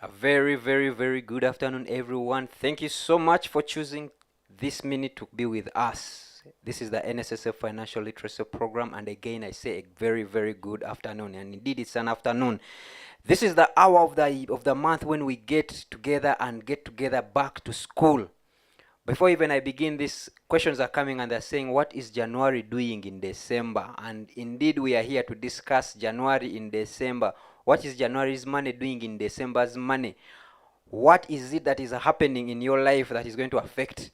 A very, very, very good afternoon, everyone. Thank you so much for choosing this minute to be with us. This is the NSSF Financial Literacy Program, and again, I say a very, very good afternoon. And indeed, it's an afternoon. This is the hour of the month when we get together and get together back to school. Before even I begin, these questions are coming and they're saying, what is January doing in December? And indeed, we are here to discuss January in December. What is January's money doing in December's money? What is it that is happening in your life that is going to affect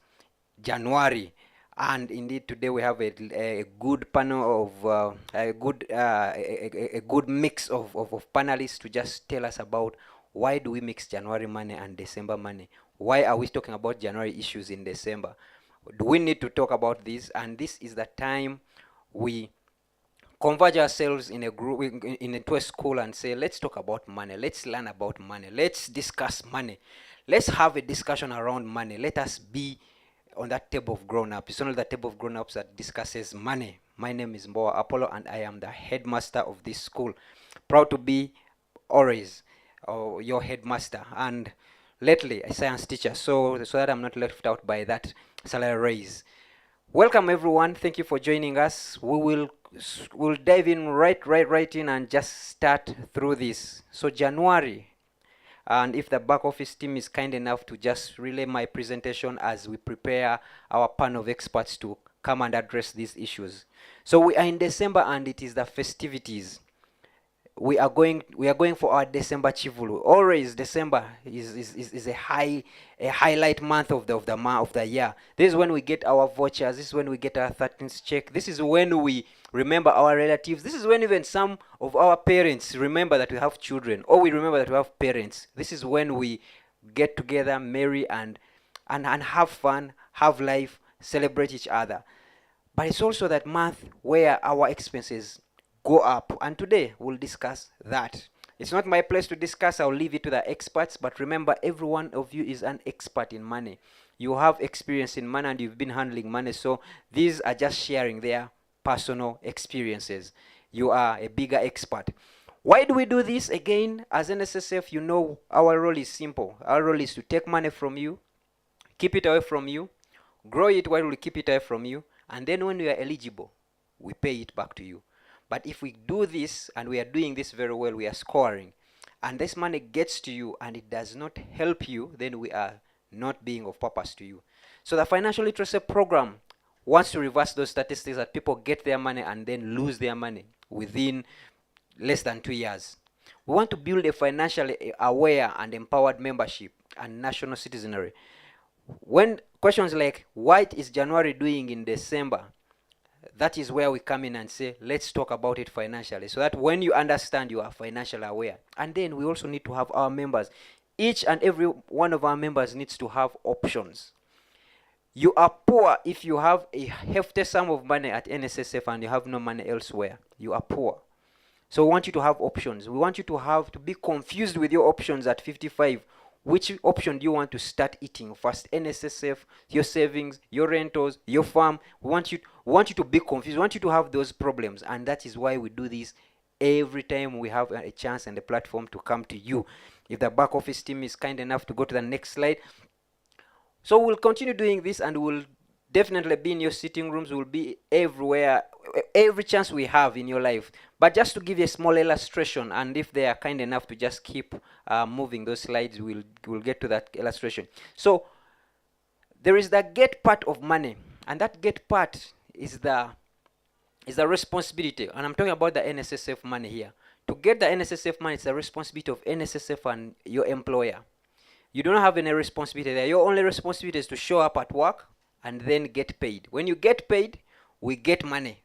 January? And indeed, today we have a good panel of a good mix of panelists to just tell us about why do we mix January money and December money? Why are we talking about January issues in December? Do we need to talk about this? And this is the time we converge ourselves in a group, into a school, and say, let's talk about money. Let's learn about money. Let's discuss money. Let's have a discussion around money. Let us be on that table of grown-ups. It's only the table of grown-ups that discusses money. My name is Mboa Apollo, and I am the headmaster of this school. Proud to be always your headmaster, and lately a science teacher, so that I'm not left out by that salary raise. Welcome everyone. Thank you for joining us. We'll dive in right in and just start through this. So January, and if the back office team is kind enough to just relay my presentation as we prepare our panel of experts to come and address these issues. So we are in December and it is the festivities. We are going for our December Chivulu. Always December is a highlight month of the year. This is when we get our vouchers. This is when we get our 13th check. This is when we remember our relatives. This is when even some of our parents remember that we have children, or we remember that we have parents. This is when we get together, marry, and have fun, have life, celebrate each other. But it's also that month where our expenses go up, and today we'll discuss that. It's not my place to discuss. I'll leave it to the experts, but remember, every one of you is an expert in money. You have experience in money and you've been handling money, so these are just sharing their personal experiences. You are a bigger expert. Why do we do this? Again, as NSSF, you know our role is simple. Our role is to take money from you, keep it away from you, grow it while we keep it away from you, and then when we are eligible, we pay it back to you. But if we do this, and we are doing this very well, we are scoring, and this money gets to you and it does not help you, then we are not being of purpose to you. So the financial literacy program wants to reverse those statistics that people get their money and then lose their money within less than 2 years. We want to build a financially aware and empowered membership and national citizenry. When questions like, what is January doing in December? That is where we come in and say, let's talk about it financially, so that when you understand, you are financially aware. And then we also need to have our members. Each and every one of our members needs to have options. You are poor if you have a hefty sum of money at NSSF and you have no money elsewhere. You are poor. So we want you to have options. We want you to be confused with your options at 55. Which option do you want to start eating first? NSSF, your savings, your rentals, your farm. We want you to be confused. We want you to have those problems, and that is why we do this every time we have a chance and a platform to come to you. If the back office team is kind enough to go to the next slide. So we'll continue doing this, and we'll definitely be in your sitting rooms. We'll be everywhere, every chance we have in your life. But just to give you a small illustration, and if they are kind enough to just keep moving those slides, we'll get to that illustration. So there is the get part of money, and that get part is the responsibility, and I'm talking about the NSSF money here. To get the NSSF money, it's the responsibility of NSSF and your employer. You don't have any responsibility there. Your only responsibility is to show up at work and then get paid. When you get paid, we get money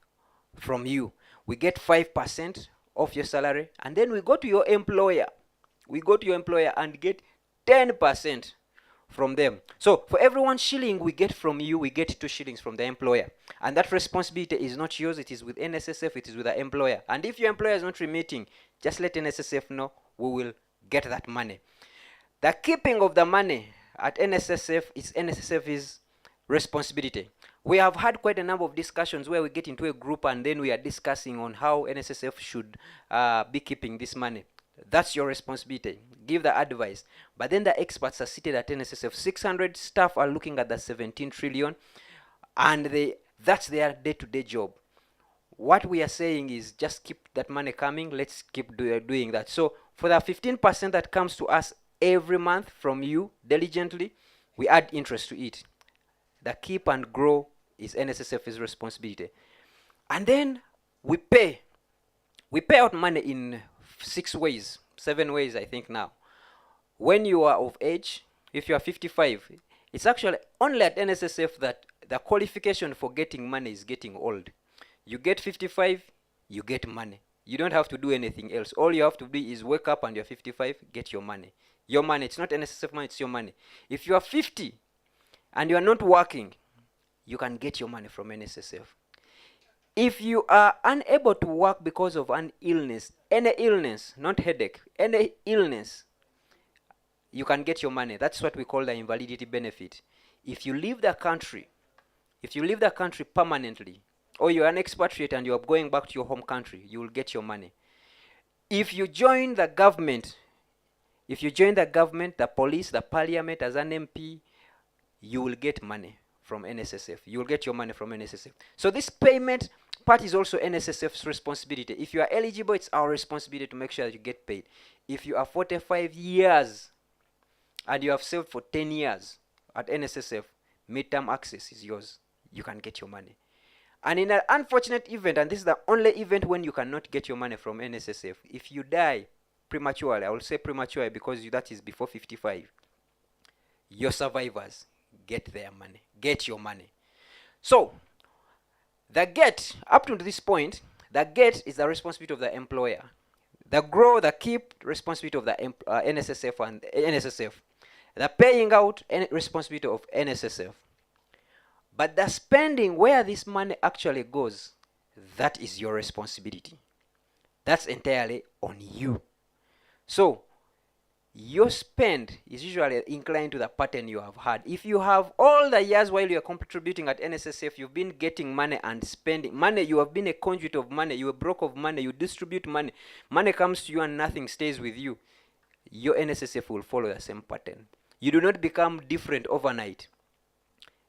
from you. We get 5% of your salary, and then we go to your employer. We go to your employer and get 10% from them. So for every 1 shilling we get from you, we get 2 shillings from the employer. And that responsibility is not yours. It is with NSSF. It is with the employer. And if your employer is not remitting, just let NSSF know. We will get that money. The keeping of the money at NSSF is NSSF's responsibility. We have had quite a number of discussions where we get into a group and then we are discussing on how NSSF should be keeping this money. That's your responsibility. Give the advice. But then the experts are seated at NSSF. 600 staff are looking at the 17 trillion, and that's their day-to-day job. What we are saying is just keep that money coming. Let's keep doing that. So for the 15% that comes to us every month from you diligently, we add interest to it. The keep and grow is NSSF's responsibility. And then we pay out money in 7 ways I think now. When you are of age, if you are 55, it's actually only at NSSF that the qualification for getting money is getting old. You get 55, you get money. You don't have to do anything else. All you have to do is wake up and you're 55, get your money. Your money, it's not NSSF money, it's your money. If you are 50 and you are not working, you can get your money from NSSF. If you are unable to work because of an illness, any illness, not headache, any illness, you can get your money. That's what we call the invalidity benefit. If you leave the country permanently, or you're an expatriate and you're going back to your home country, you will get your money. If you join the government, the police, the parliament as an MP, you will get money from NSSF. You will get your money from NSSF. So this payment part is also NSSF's responsibility. If you are eligible, it's our responsibility to make sure that you get paid. If you are 45 years and you have served for 10 years at NSSF, midterm access is yours. You can get your money. And in an unfortunate event, and this is the only event when you cannot get your money from NSSF, if you die prematurely, I will say prematurely because that is before 55, your survivors get their money, get your money. So, the get, up to this point, the get is the responsibility of the employer. The grow, the keep, responsibility of the NSSF and NSSF. The paying out, responsibility of NSSF. But the spending, where this money actually goes, that is your responsibility. That's entirely on you. So, your spend is usually inclined to the pattern you have had. If you have all the years while you are contributing at NSSF, you've been getting money and spending money, you have been a conduit of money, you are broke of money, you distribute money, money comes to you and nothing stays with you, your NSSF will follow the same pattern. You do not become different overnight.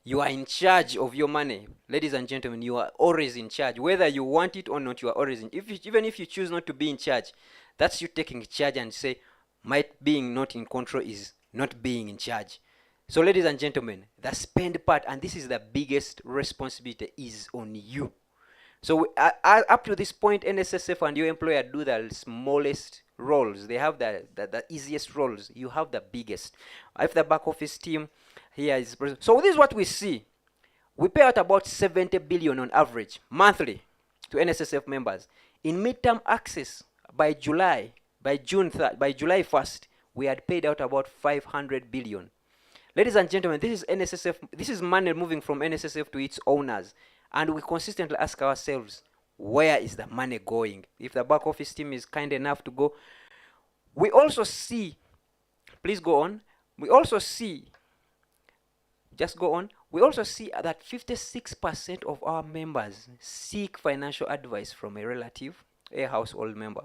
You are in charge of your money. Ladies and gentlemen, you are always in charge. Whether you want it or not, you are always in. Even if you choose not to be in charge, that's you taking charge and say, my being not in control is not being in charge. So ladies and gentlemen, the spend part, and this is the biggest responsibility, is on you. So up to this point, NSSF and your employer do the smallest roles. They have the easiest roles. You have the biggest. If the back office team here is, so this is what we see. We pay out about 70 billion on average monthly to NSSF members. In midterm access, by July 1st, we had paid out about 500 billion. Ladies and gentlemen, this is NSSF. This is money moving from NSSF to its owners, and we consistently ask ourselves, where is the money going? If the back office team is kind enough to go, we also see. Please go on. We also see. Just go on. We also see that 56% of our members seek financial advice from a relative, a household member.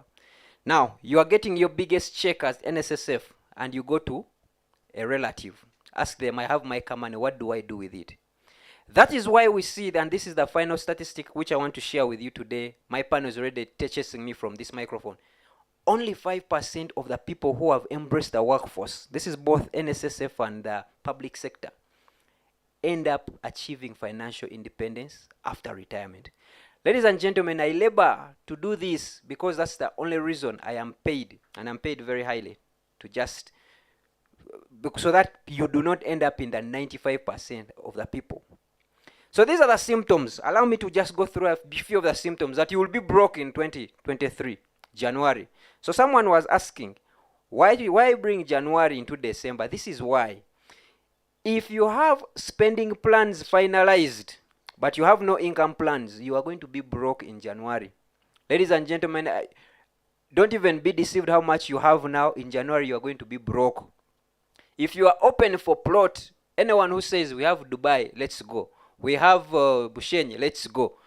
Now, you are getting your biggest check as NSSF, and you go to a relative. Ask them, I have my money, what do I do with it? That is why we see, and this is the final statistic which I want to share with you today. My panel is already chasing me from this microphone. Only 5% of the people who have embraced the workforce, this is both NSSF and the public sector, end up achieving financial independence after retirement. Ladies and gentlemen, I labor to do this because that's the only reason I am paid, and I'm paid very highly, to just so that you do not end up in the 95% of the people. So these are the symptoms. Allow me to just go through a few of the symptoms that you will be broke in 2023, January. So someone was asking, why bring January into December? This is why. If you have spending plans finalized, but you have no income plans, you are going to be broke in January. Ladies and gentlemen, don't even be deceived how much you have now. In January, you are going to be broke. If you are open for plot, anyone who says we have Dubai, let's go. We have Bushenyi, let's go.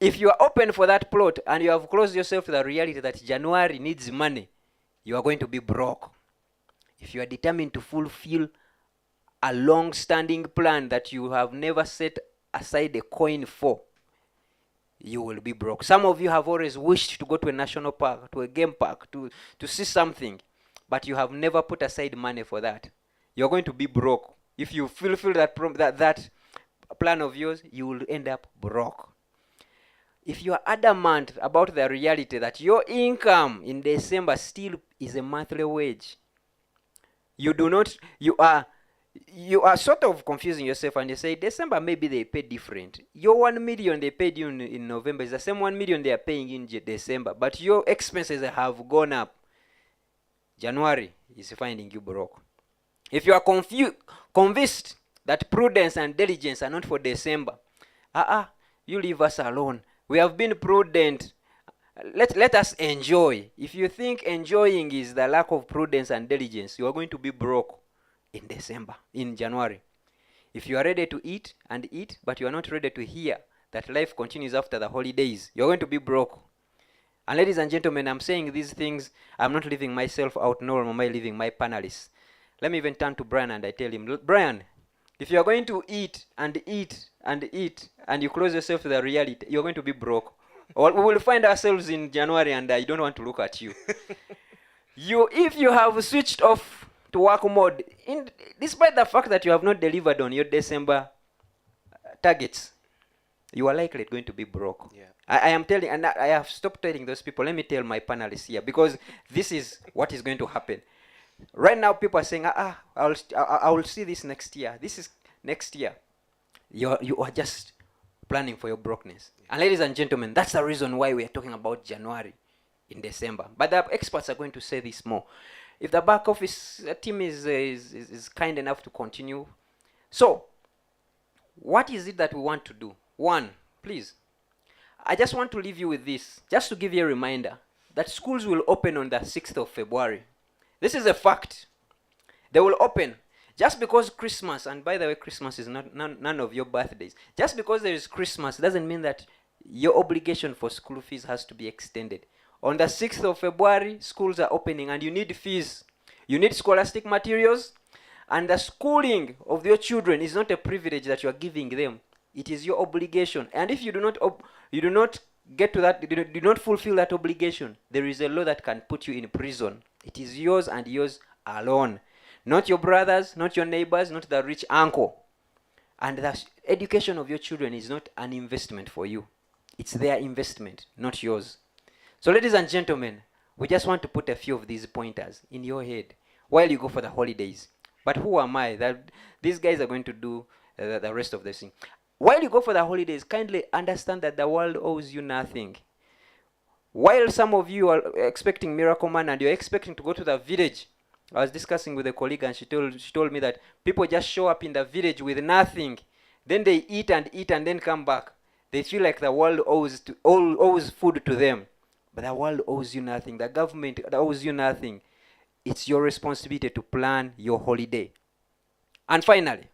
If you are open for that plot and you have closed yourself to the reality that January needs money, you are going to be broke. If you are determined to fulfill a long-standing plan that you have never set aside a coin for, you will be broke. Some of you have always wished to go to a national park, to a game park, to see something, but you have never put aside money for that. You're going to be broke. If you fulfill that plan of yours, you will end up broke. If you are adamant about the reality that your income in December still is a monthly wage, you are sort of confusing yourself, and you say December maybe they pay different. Your 1 million they paid you in November is the same 1 million they are paying in December, but your expenses have gone up. January is finding you broke. If you are convinced that prudence and diligence are not for December, you leave us alone. We have been prudent. Let us enjoy. If you think enjoying is the lack of prudence and diligence, you are going to be broke in December, in January. If you are ready to eat, but you are not ready to hear that life continues after the holidays, you are going to be broke. And ladies and gentlemen, I'm saying these things, I'm not leaving myself out, nor am I leaving my panelists. Let me even turn to Brian and I tell him, Brian, if you are going to eat, and you close yourself to the reality, you're going to be broke. Or we will find ourselves in January and I don't want to look at you. If you have switched off to work mode, despite the fact that you have not delivered on your December targets, you are likely going to be broke. Yeah. I am telling, and I have stopped telling those people. Let me tell my panelists here, because this is what is going to happen. Right now, people are saying, I will see this next year. This is next year. You are just planning for your brokenness. Yeah. And ladies and gentlemen, that's the reason why we are talking about January in December. But the experts are going to say this more. If the back office team is kind enough to continue. So, what is it that we want to do? One, please, I just want to leave you with this, just to give you a reminder that schools will open on the 6th of February. This is a fact. They will open. Just because Christmas, and by the way, Christmas is none of your birthdays. Just because there is Christmas doesn't mean that your obligation for school fees has to be extended. On the 6th of February, schools are opening and you need fees. You need scholastic materials, and the schooling of your children is not a privilege that you are giving them. It is your obligation. And if you do not get to that, you do not fulfill that obligation, there is a law that can put you in prison. It is yours and yours alone. Not your brothers, not your neighbors, not the rich uncle. And the education of your children is not an investment for you. It's their investment, not yours. So ladies and gentlemen, we just want to put a few of these pointers in your head while you go for the holidays. But who am I? That these guys are going to do the rest of the thing. While you go for the holidays, kindly understand that the world owes you nothing. While some of you are expecting Miracle Man and you're expecting to go to the village, I was discussing with a colleague and she told me that people just show up in the village with nothing. Then they eat and then come back. They feel like the world owes food to them. But the world owes you nothing. The government owes you nothing. It's your responsibility to plan your holiday. And finally,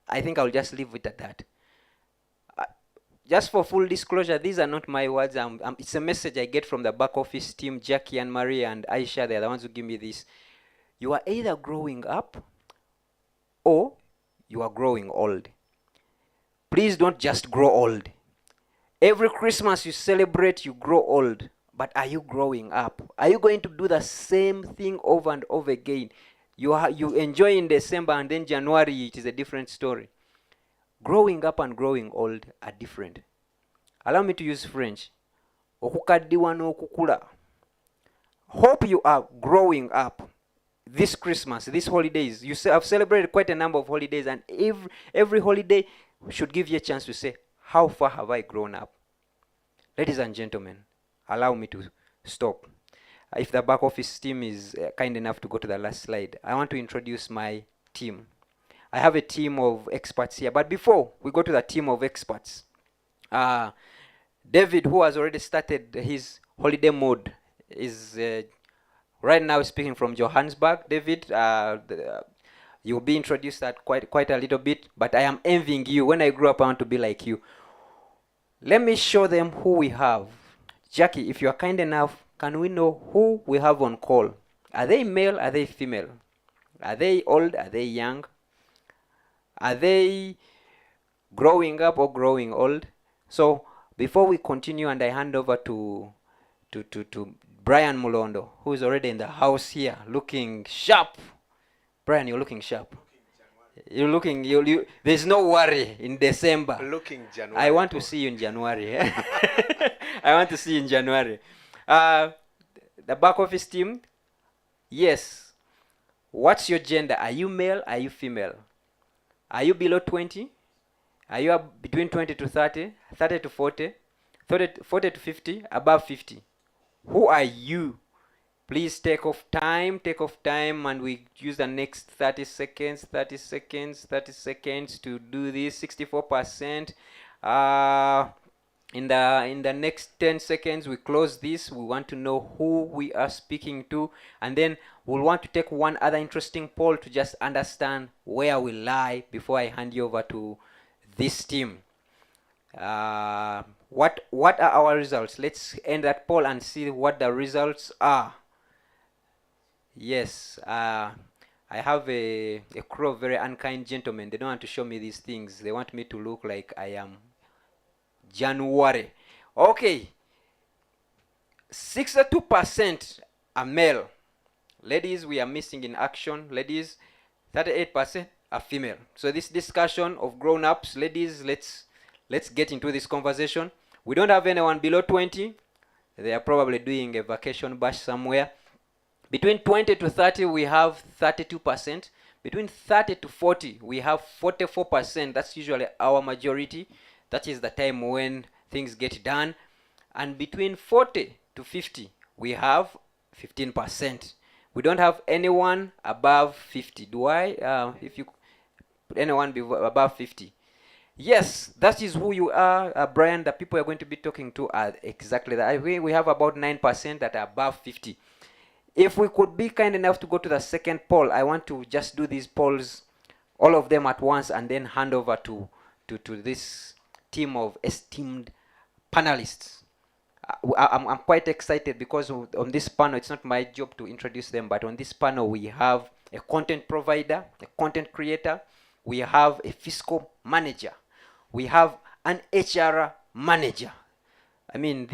I think I'll just leave it at that. Just for full disclosure, these are not my words. It's a message I get from the back office team, Jackie and Mariah and Aisha. They're the ones who give me this. You are either growing up or you are growing old. Please don't just grow old. Every Christmas you celebrate, you grow old. But are you growing up? Are you going to do the same thing over and over again? You enjoy in December and then January it is a different story. Growing up and growing old are different. Allow me to use French. Okukaddiwa n'okukula. Hope you are growing up this Christmas, these holidays. You have celebrated quite a number of holidays, and every holiday should give you a chance to say, how far have I grown up? Ladies and gentlemen, allow me to stop. If the back office team is kind enough to go to the last slide, I want to introduce my team. I have a team of experts here. But before we go to the team of experts, David, who has already started his holiday mode, is right now speaking from Johannesburg. David, you'll be introduced at quite a little bit, but I am envying you. When I grow up, I want to be like you. Let me show them who we have. Jackie, if you are kind enough, can we know who we have on call? Are they male? Are they female? Are they old? Are they young? Are they growing up or growing old? So before we continue and I hand over to Brian Mulondo, who is already in the house here, looking sharp. Brian, you're looking sharp. You're looking, there's no worry in December. Looking January. I want to see you in January. I want to see you in January. The back office team, yes. What's your gender? Are you male? Are you female? Are you below 20? Are you between 20 to 30, 30 to 40, 40 to 50, above 50? Who are you? Please take off time, and we use the next 30 seconds, 30 seconds, 30 seconds to do this. 64%. In the next 10 seconds, we close this. We want to know who we are speaking to, and then we'll want to take one other interesting poll to just understand where we lie before I hand you over to this team. What are our results? Let's end that poll and see what the results are. Yes, I have a crew of very unkind gentlemen. They don't want to show me these things. They want me to look like I am January. Okay. 62% are male. Ladies, we are missing in action. Ladies, 38% are female. So this discussion of grown-ups, ladies, let's get into this conversation. We don't have anyone below 20. They are probably doing a vacation bash somewhere. Between 20 to 30, we have 32%. Between 30 to 40, we have 44%. That's usually our majority. That is the time when things get done. And between 40 to 50, we have 15%. We don't have anyone above 50. Do I? If you put anyone above 50. Yes, that is who you are, Brian. The people you're going to be talking to are exactly that. We have about 9% that are above 50. If we could be kind enough to go to the second poll, I want to just do these polls, all of them at once, and then hand over to this team of esteemed panelists. I'm quite excited because on this panel, it's not my job to introduce them, but on this panel we have a content provider, a content creator, we have a fiscal manager, we have an HR manager. I mean,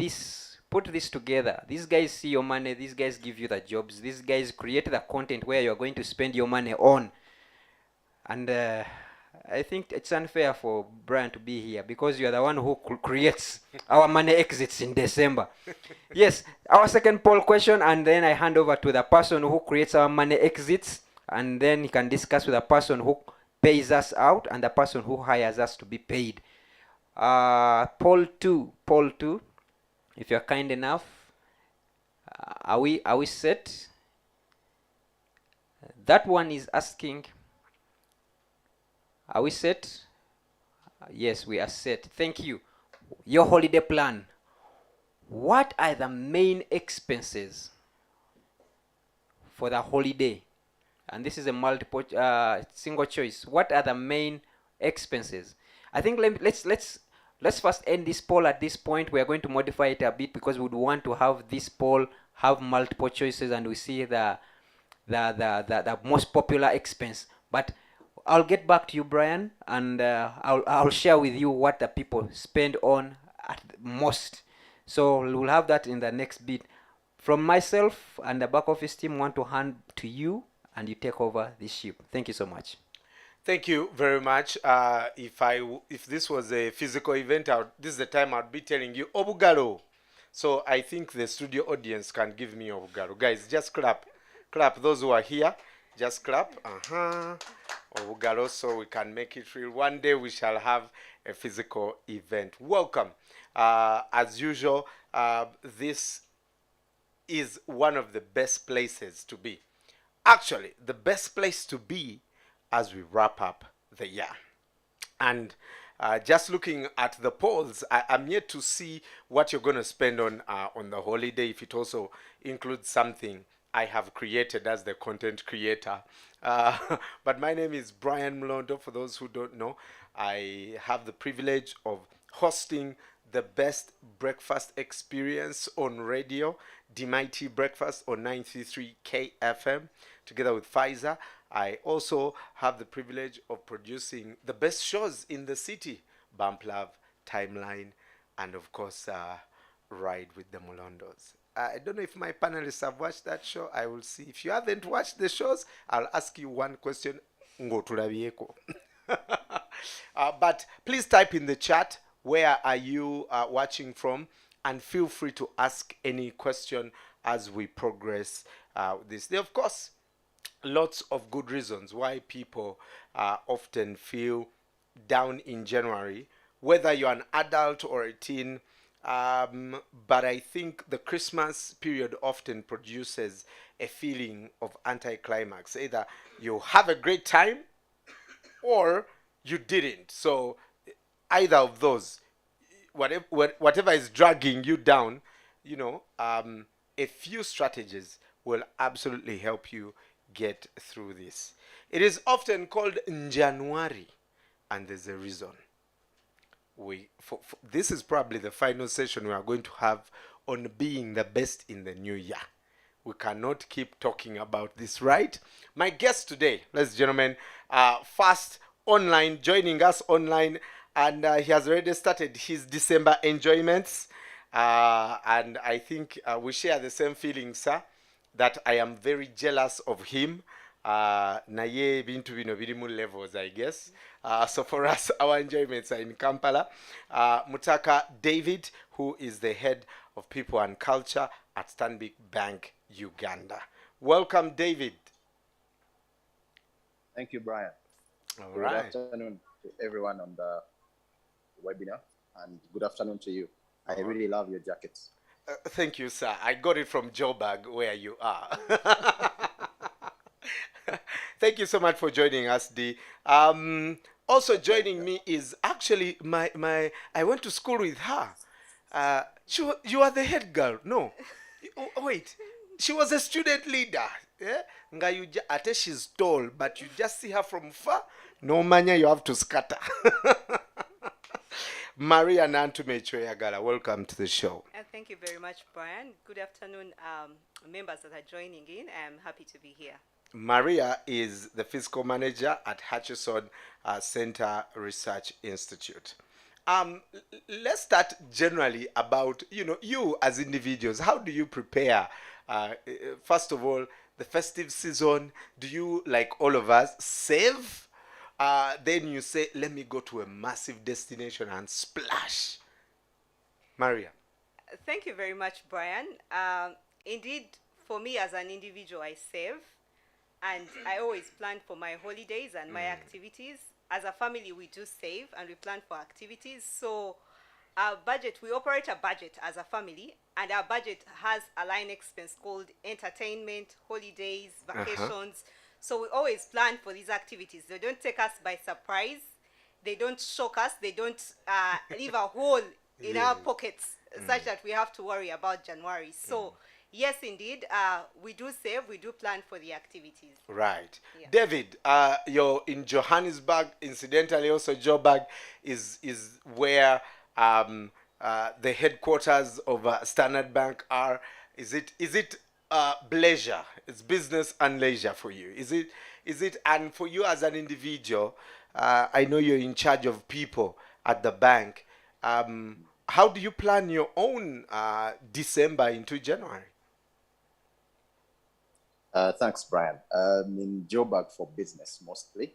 put this together. These guys see your money, these guys give you the jobs, these guys create the content where you're going to spend your money on. And I think it's unfair for Brian to be here because you are the one who creates our money exits in December. Yes, our second poll question, and then I hand over to the person who creates our money exits, and then he can discuss with the person who pays us out and the person who hires us to be paid. Poll two, if you're kind enough. Are we set? That one is asking, are we set? Yes, we are set. Thank you. Your holiday plan. What are the main expenses for the holiday? And this is a multiple single choice. What are the main expenses? I think let's first end this poll at this point. We are going to modify it a bit because we would want to have this poll have multiple choices and we see the most popular expense. But I'll get back to you, Brian, and I'll share with you what the people spend on at most. So we'll have that in the next bit. From myself and the back office team, want to hand to you, and you take over this ship. Thank you so much. Thank you very much. If this was a physical event, this is the time I'd be telling you Obugalo. So I think the studio audience can give me Obugalo. Guys, just clap. Those who are here, just clap. Obugalo, so we can make it real. One day we shall have a physical event. Welcome. As usual, this is one of the best places to be. Actually, the best place to be as we wrap up the year. And just looking at the polls, I'm yet to see what you're going to spend on the holiday, if it also includes something I have created as the content creator. But my name is Brian Mulondo. For those who don't know, I have the privilege of hosting the best breakfast experience on radio, The Mighty Breakfast on 933 KFM together with Pfizer. I also have the privilege of producing the best shows in the city: Bump Love, Timeline, and of course, Ride with the Mulondos. I don't know if my panelists have watched that show. I will see. If you haven't watched the shows, I'll ask you one question. Ngotulabieko. But please type in the chat where are you watching from, and feel free to ask any question as we progress this. There, of course, lots of good reasons why people often feel down in January, whether you're an adult or a teen. But I think the Christmas period often produces a feeling of anticlimax. Either you have a great time or you didn't. So either of those, whatever is dragging you down, a few strategies will absolutely help you get through this. It is often called January, and there's a reason. This is probably the final session we are going to have on being the best in the new year. We cannot keep talking about this, right? My guest today, ladies and gentlemen, first online, joining us online, and he has already started his December enjoyments. And I think we share the same feelings, sir, that I am very jealous of him. Naye bintu bino birimu levels, I guess. So for us, our enjoyments are in Kampala. Mutaka David, who is the head of people and culture at Stanbic Bank Uganda. Welcome, David. Thank you, Brian. All Good right. afternoon to everyone on the webinar, and good afternoon to you. I really love your jackets. Thank you, sir. I got it from Joburg, where you are. Thank you so much for joining us, Dee. Also joining me is actually I went to school with her. You are the head girl. No. Wait. She was a student leader. Yeah? Ate she's tall, but you just see her from far. No mania, you have to scatter. Mariah Nantume Choyagala, welcome to the show. Thank you very much, Brian. Good afternoon, members that are joining in. I'm happy to be here. Mariah is the fiscal manager at Hutchison Center Research Institute. Let's start generally about you as individuals. How do you prepare? First of all, the festive season. Do you, like all of us, save? Then you say, "Let me go to a massive destination and splash." Mariah. Thank you very much, Brian. Indeed, for me as an individual, I save. And I always plan for my holidays and my activities. As a family, we do save and we plan for activities. So our budget, we operate a budget as a family, and our budget has a line expense called entertainment, holidays, vacations. So we always plan for these activities. They don't take us by surprise. They don't shock us. They don't leave a hole in our pockets such that we have to worry about January. So yes, indeed, we do save, we do plan for the activities. Right. Yeah. David, you're in Johannesburg. Incidentally, also Joburg is where the headquarters of Standard Bank are. Is it leisure? It's business and leisure for you. Is it? And for you as an individual, I know you're in charge of people at the bank. How do you plan your own December into January? Thanks, Brian. In Joburg for business mostly.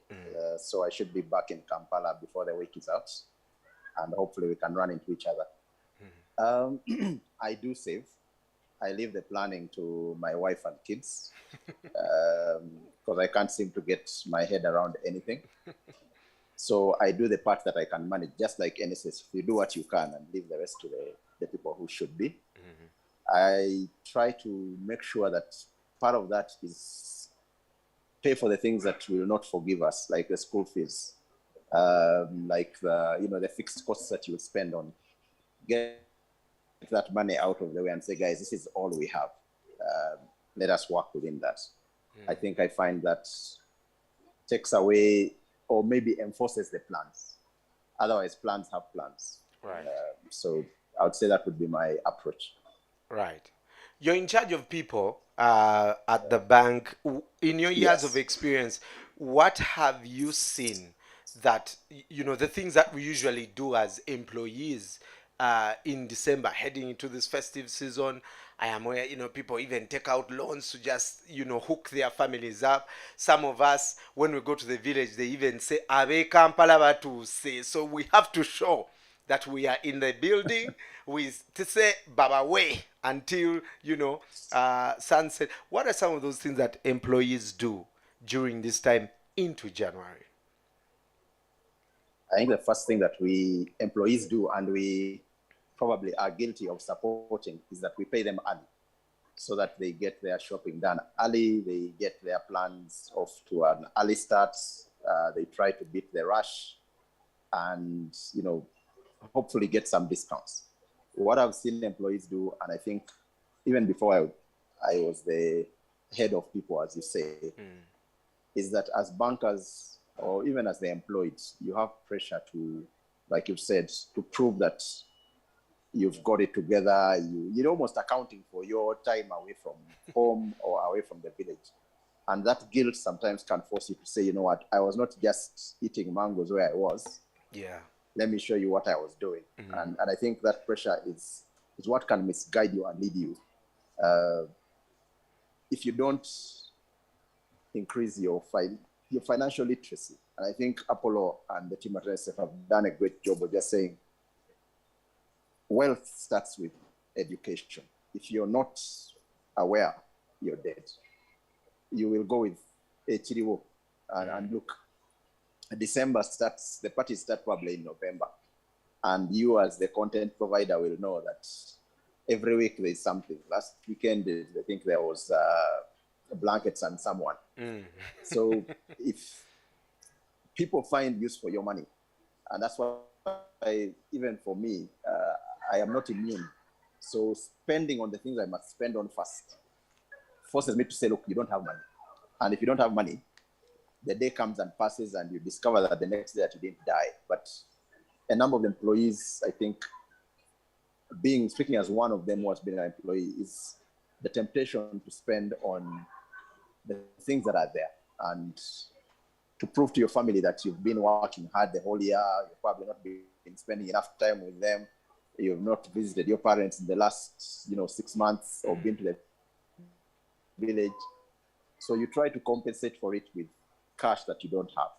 So I should be back in Kampala before the week is out, and hopefully we can run into each other. I do save. I leave the planning to my wife and kids because I can't seem to get my head around anything. So I do the part that I can manage, just like NSS. If you do what you can and leave the rest to the people who should be. I try to make sure that part of that is pay for the things that will not forgive us, like the school fees, like the fixed costs that you spend on get that money out of the way and say, guys, this is all we have. Let us work within that. I think I find that takes away or maybe enforces the plans. Otherwise, plans have plans. Right. So I would say that would be my approach. Right. You're in charge of people at the bank. In your years of Yes. experience, what have you seen that, the things that we usually do as employees in December, heading into this festive season? I am aware, people even take out loans to just, hook their families up. Some of us, when we go to the village, they even say, "Abe Kampala batuse." So we have to show that we are in the building with to say baba way until sunset. What are some of those things that employees do during this time into January? I think the first thing that we employees do, and we probably are guilty of supporting, is that we pay them early so that they get their shopping done early. They get their plans off to an early start. They try to beat the rush, and hopefully get some discounts. What I've seen employees do, and I think even before I was the head of people, as you say, is that as bankers or even as the employed, you have pressure to, like you've said, to prove that you've got it together. You're almost accounting for your time away from home or away from the village. And that guilt sometimes can force you to say, you know what, I was not just eating mangoes where I was. Yeah. Let me show you what I was doing. And I think that pressure is what can misguide you and lead you. If you don't increase your financial literacy. And I think Apollo and the team at NSF have done a great job of just saying, wealth starts with education. If you're not aware, you're dead. You will go with a chiriwo and look, December starts, the parties start probably in November. And you as the content provider will know that every week there's something. Last weekend, I think there was blankets and someone. So if people find use for your money, and that's why even for me, I am not immune. So spending on the things I must spend on first forces me to say, look, you don't have money. And if you don't have money, the day comes and passes and you discover that the next day that you didn't die. But a number of employees, I think, speaking as one of them who has been an employee, is the temptation to spend on the things that are there and to prove to your family that you've been working hard the whole year. You've probably not been spending enough time with them. You've not visited your parents in the last 6 months or been to the village. So you try to compensate for it with cash that you don't have.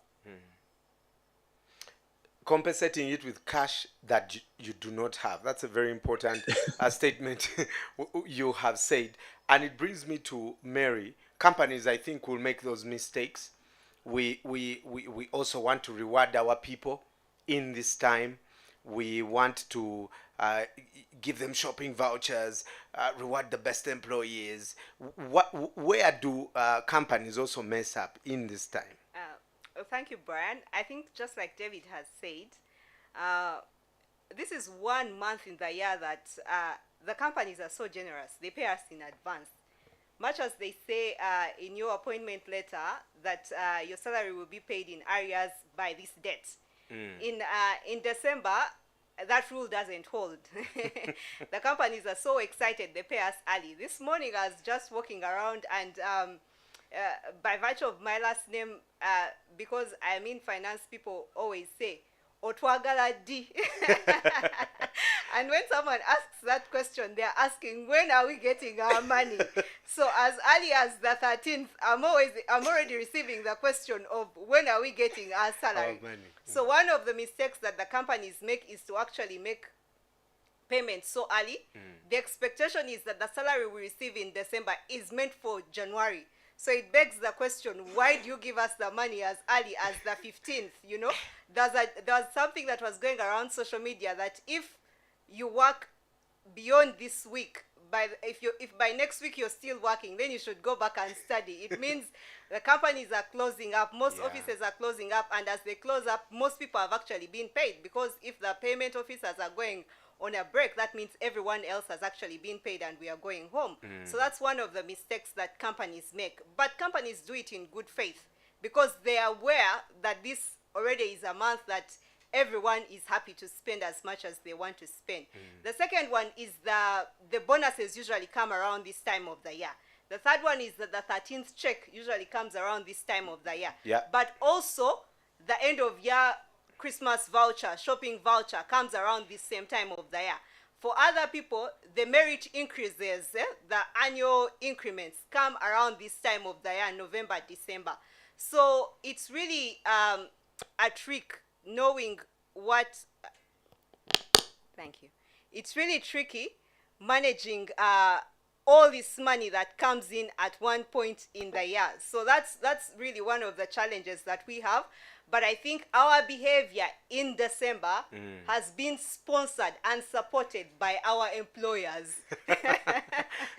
Compensating it with cash that you do not have. That's a very important statement you have said. And it brings me to Mary. Companies, I think, will make those mistakes. We also want to reward our people in this time. We want to give them shopping vouchers, reward the best employees. Where do companies also mess up in this time? Thank you, Brian. I think just like David has said, this is 1 month in the year that the companies are so generous. They pay us in advance. Much as they say in your appointment letter that your salary will be paid in arrears by this date. In December, that rule doesn't hold. The companies are so excited, they pay us early. This morning I was just walking around and by virtue of my last name, because I'm in finance, people always say, Otwagala D. And when someone asks that question, they're asking, when are we getting our money? So as early as the 13th, I'm already receiving the question of when are we getting our salary? Our money. So one of the mistakes that the companies make is to actually make payments so early. The expectation is that the salary we receive in December is meant for January. So it begs the question, why do you give us the money as early as the 15th? There's something that was going around social media that if you work beyond this week, if by next week you're still working, then you should go back and study. It means the companies are closing up, most offices are closing up, and as they close up, most people have actually been paid, because if the payment officers are going on a break, that means everyone else has actually been paid and we are going home. So that's one of the mistakes that companies make. But companies do it in good faith because they are aware that this already is a month that everyone is happy to spend as much as they want to spend. The second one is the bonuses usually come around this time of the year. The third one is that the 13th check usually comes around this time of the year. Yeah. But also, the end of year Christmas voucher, shopping voucher comes around this same time of the year. For other people, the merit increases, the annual increments come around this time of the year, November, December. So it's really a trick knowing what. Thank you. It's really tricky managing all this money that comes in at one point in the year. So that's really one of the challenges that we have. But I think our behavior in December has been sponsored and supported by our employers.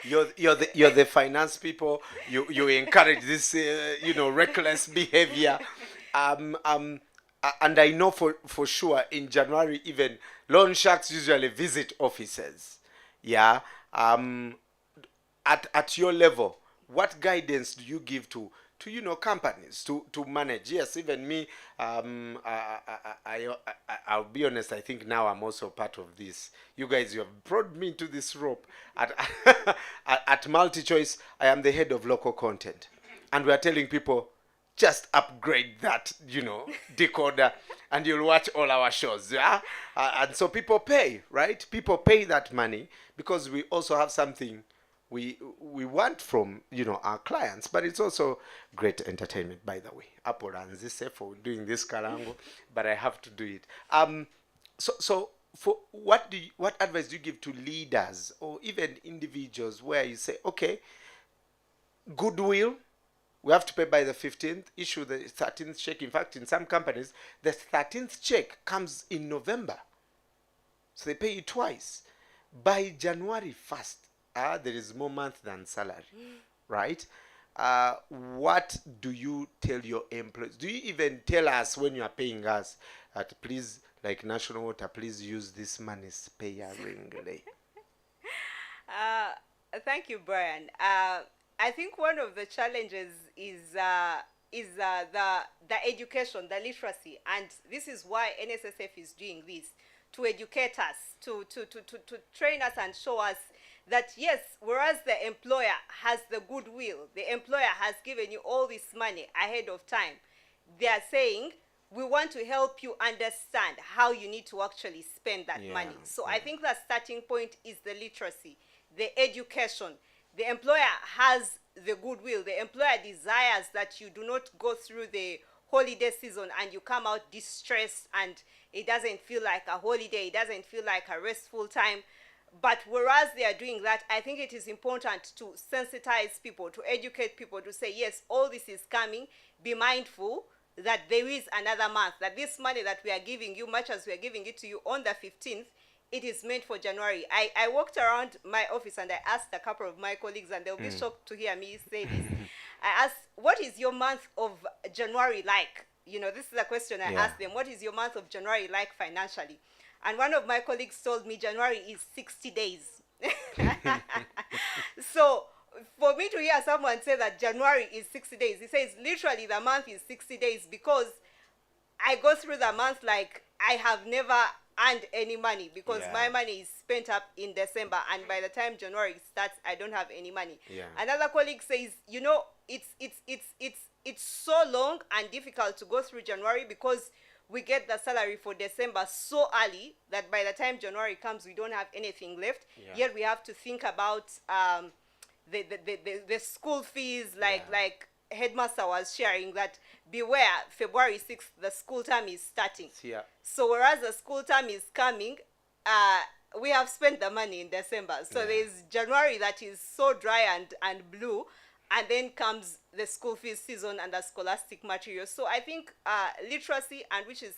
You're the finance people. You encourage this reckless behavior. And I know for sure in January even loan sharks usually visit offices. Yeah. At your level, what guidance do you give to companies to manage? Yes, even me. I'll be honest. I think now I'm also part of this. You guys, you have brought me to this rope. At MultiChoice, I am the head of local content, and we are telling people just upgrade that decoder, and you'll watch all our shows. Yeah, and so people pay, right? People pay that money because we also have something we want from our clients, but it's also great entertainment, by the way. Apple and this for doing this karango, but I have to do it. So for what advice do you give to leaders or even individuals where you say, okay, goodwill, we have to pay by the 15th, issue the 13th check. In fact, in some companies, the 13th check comes in November, so they pay you twice. By January 1st, there is more month than salary, right? What do you tell your employees? Do you even tell us when you are paying us that please, like National Water, please use this money sparingly? Thank you, Brian. I think one of the challenges is the education, the literacy, and this is why NSSF is doing this, to educate us, to train us and show us that yes, whereas the employer has the goodwill, the employer has given you all this money ahead of time, they are saying, we want to help you understand how you need to actually spend that money. So I think the starting point is the literacy, the education. The employer has the goodwill. The employer desires that you do not go through the holiday season and you come out distressed and it doesn't feel like a holiday, it doesn't feel like a restful time. But whereas they are doing that, I think it is important to sensitize people, to educate people, to say, yes, all this is coming. Be mindful that there is another month, that this money that we are giving you, much as we are giving it to you on the 15th, it is meant for January. I walked around my office and I asked a couple of my colleagues, and they'll be shocked to hear me say this. I asked, what is your month of January like? This is a question I asked them. What is your month of January like financially? And one of my colleagues told me January is 60 days. So for me to hear someone say that January is 60 days, he says literally the month is 60 days because I go through the month like I have never earned any money because my money is spent up in December, and by the time January starts, I don't have any money. Another colleague says, it's so long and difficult to go through January because we get the salary for December so early that by the time January comes, we don't have anything left. Yet we have to think about the school fees, like Headmaster was sharing that beware, February 6th, the school term is starting. So whereas the school term is coming, we have spent the money in December. So there's January that is so dry and blue, and then comes the school fees season and the scholastic materials. So I think literacy, and which is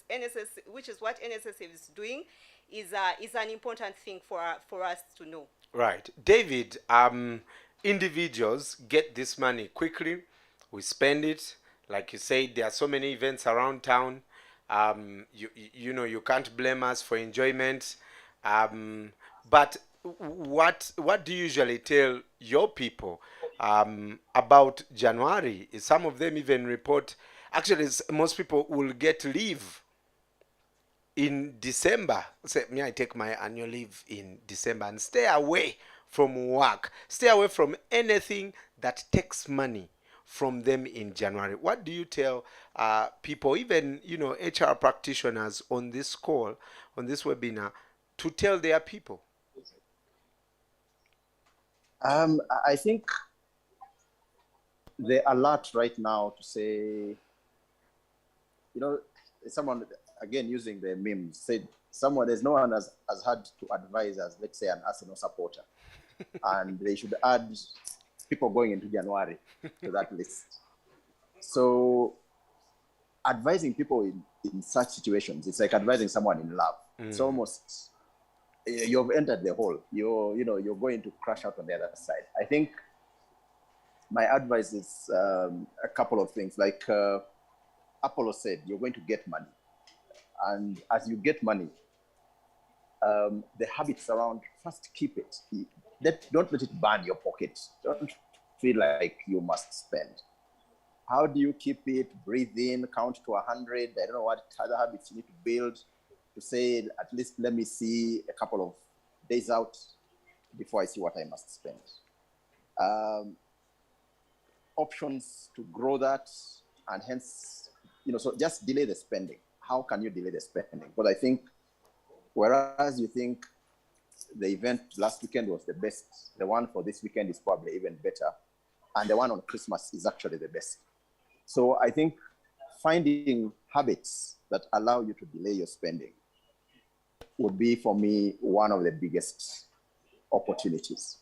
what NSSF is doing, is an important thing for us to know. Right, David. Individuals get this money quickly. We spend it, like you said. There are so many events around town. You can't blame us for enjoyment. But what do you usually tell your people about January? Some of them even report. Actually, most people will get leave in December, say me, I take my annual leave in December and stay away from work, stay away from anything that takes money from them in January. What do you tell people, even HR practitioners on this call, on this webinar, to tell their people? I think the alert right now to say, someone, again, using the meme, said someone, there's no one has had to advise as, let's say, an Arsenal supporter. And they should add people going into January to that list. So advising people in such situations, it's like advising someone in love. It's almost, you've entered the hole. You're going to crash out on the other side. I think my advice is a couple of things. Like Apollo said, you're going to get money. And as you get money, the habits around, first keep it. Don't let it burn your pocket. Don't feel like you must spend. How do you keep it? Breathe in, count to 100. I don't know what other habits you need to build to say, at least let me see a couple of days out before I see what I must spend. Options to grow that, and hence, so just delay the spending. How can you delay the spending? Because I think, whereas you think the event last weekend was the best, the one for this weekend is probably even better, and the one on Christmas is actually the best. So I think finding habits that allow you to delay your spending would be, for me, one of the biggest opportunities.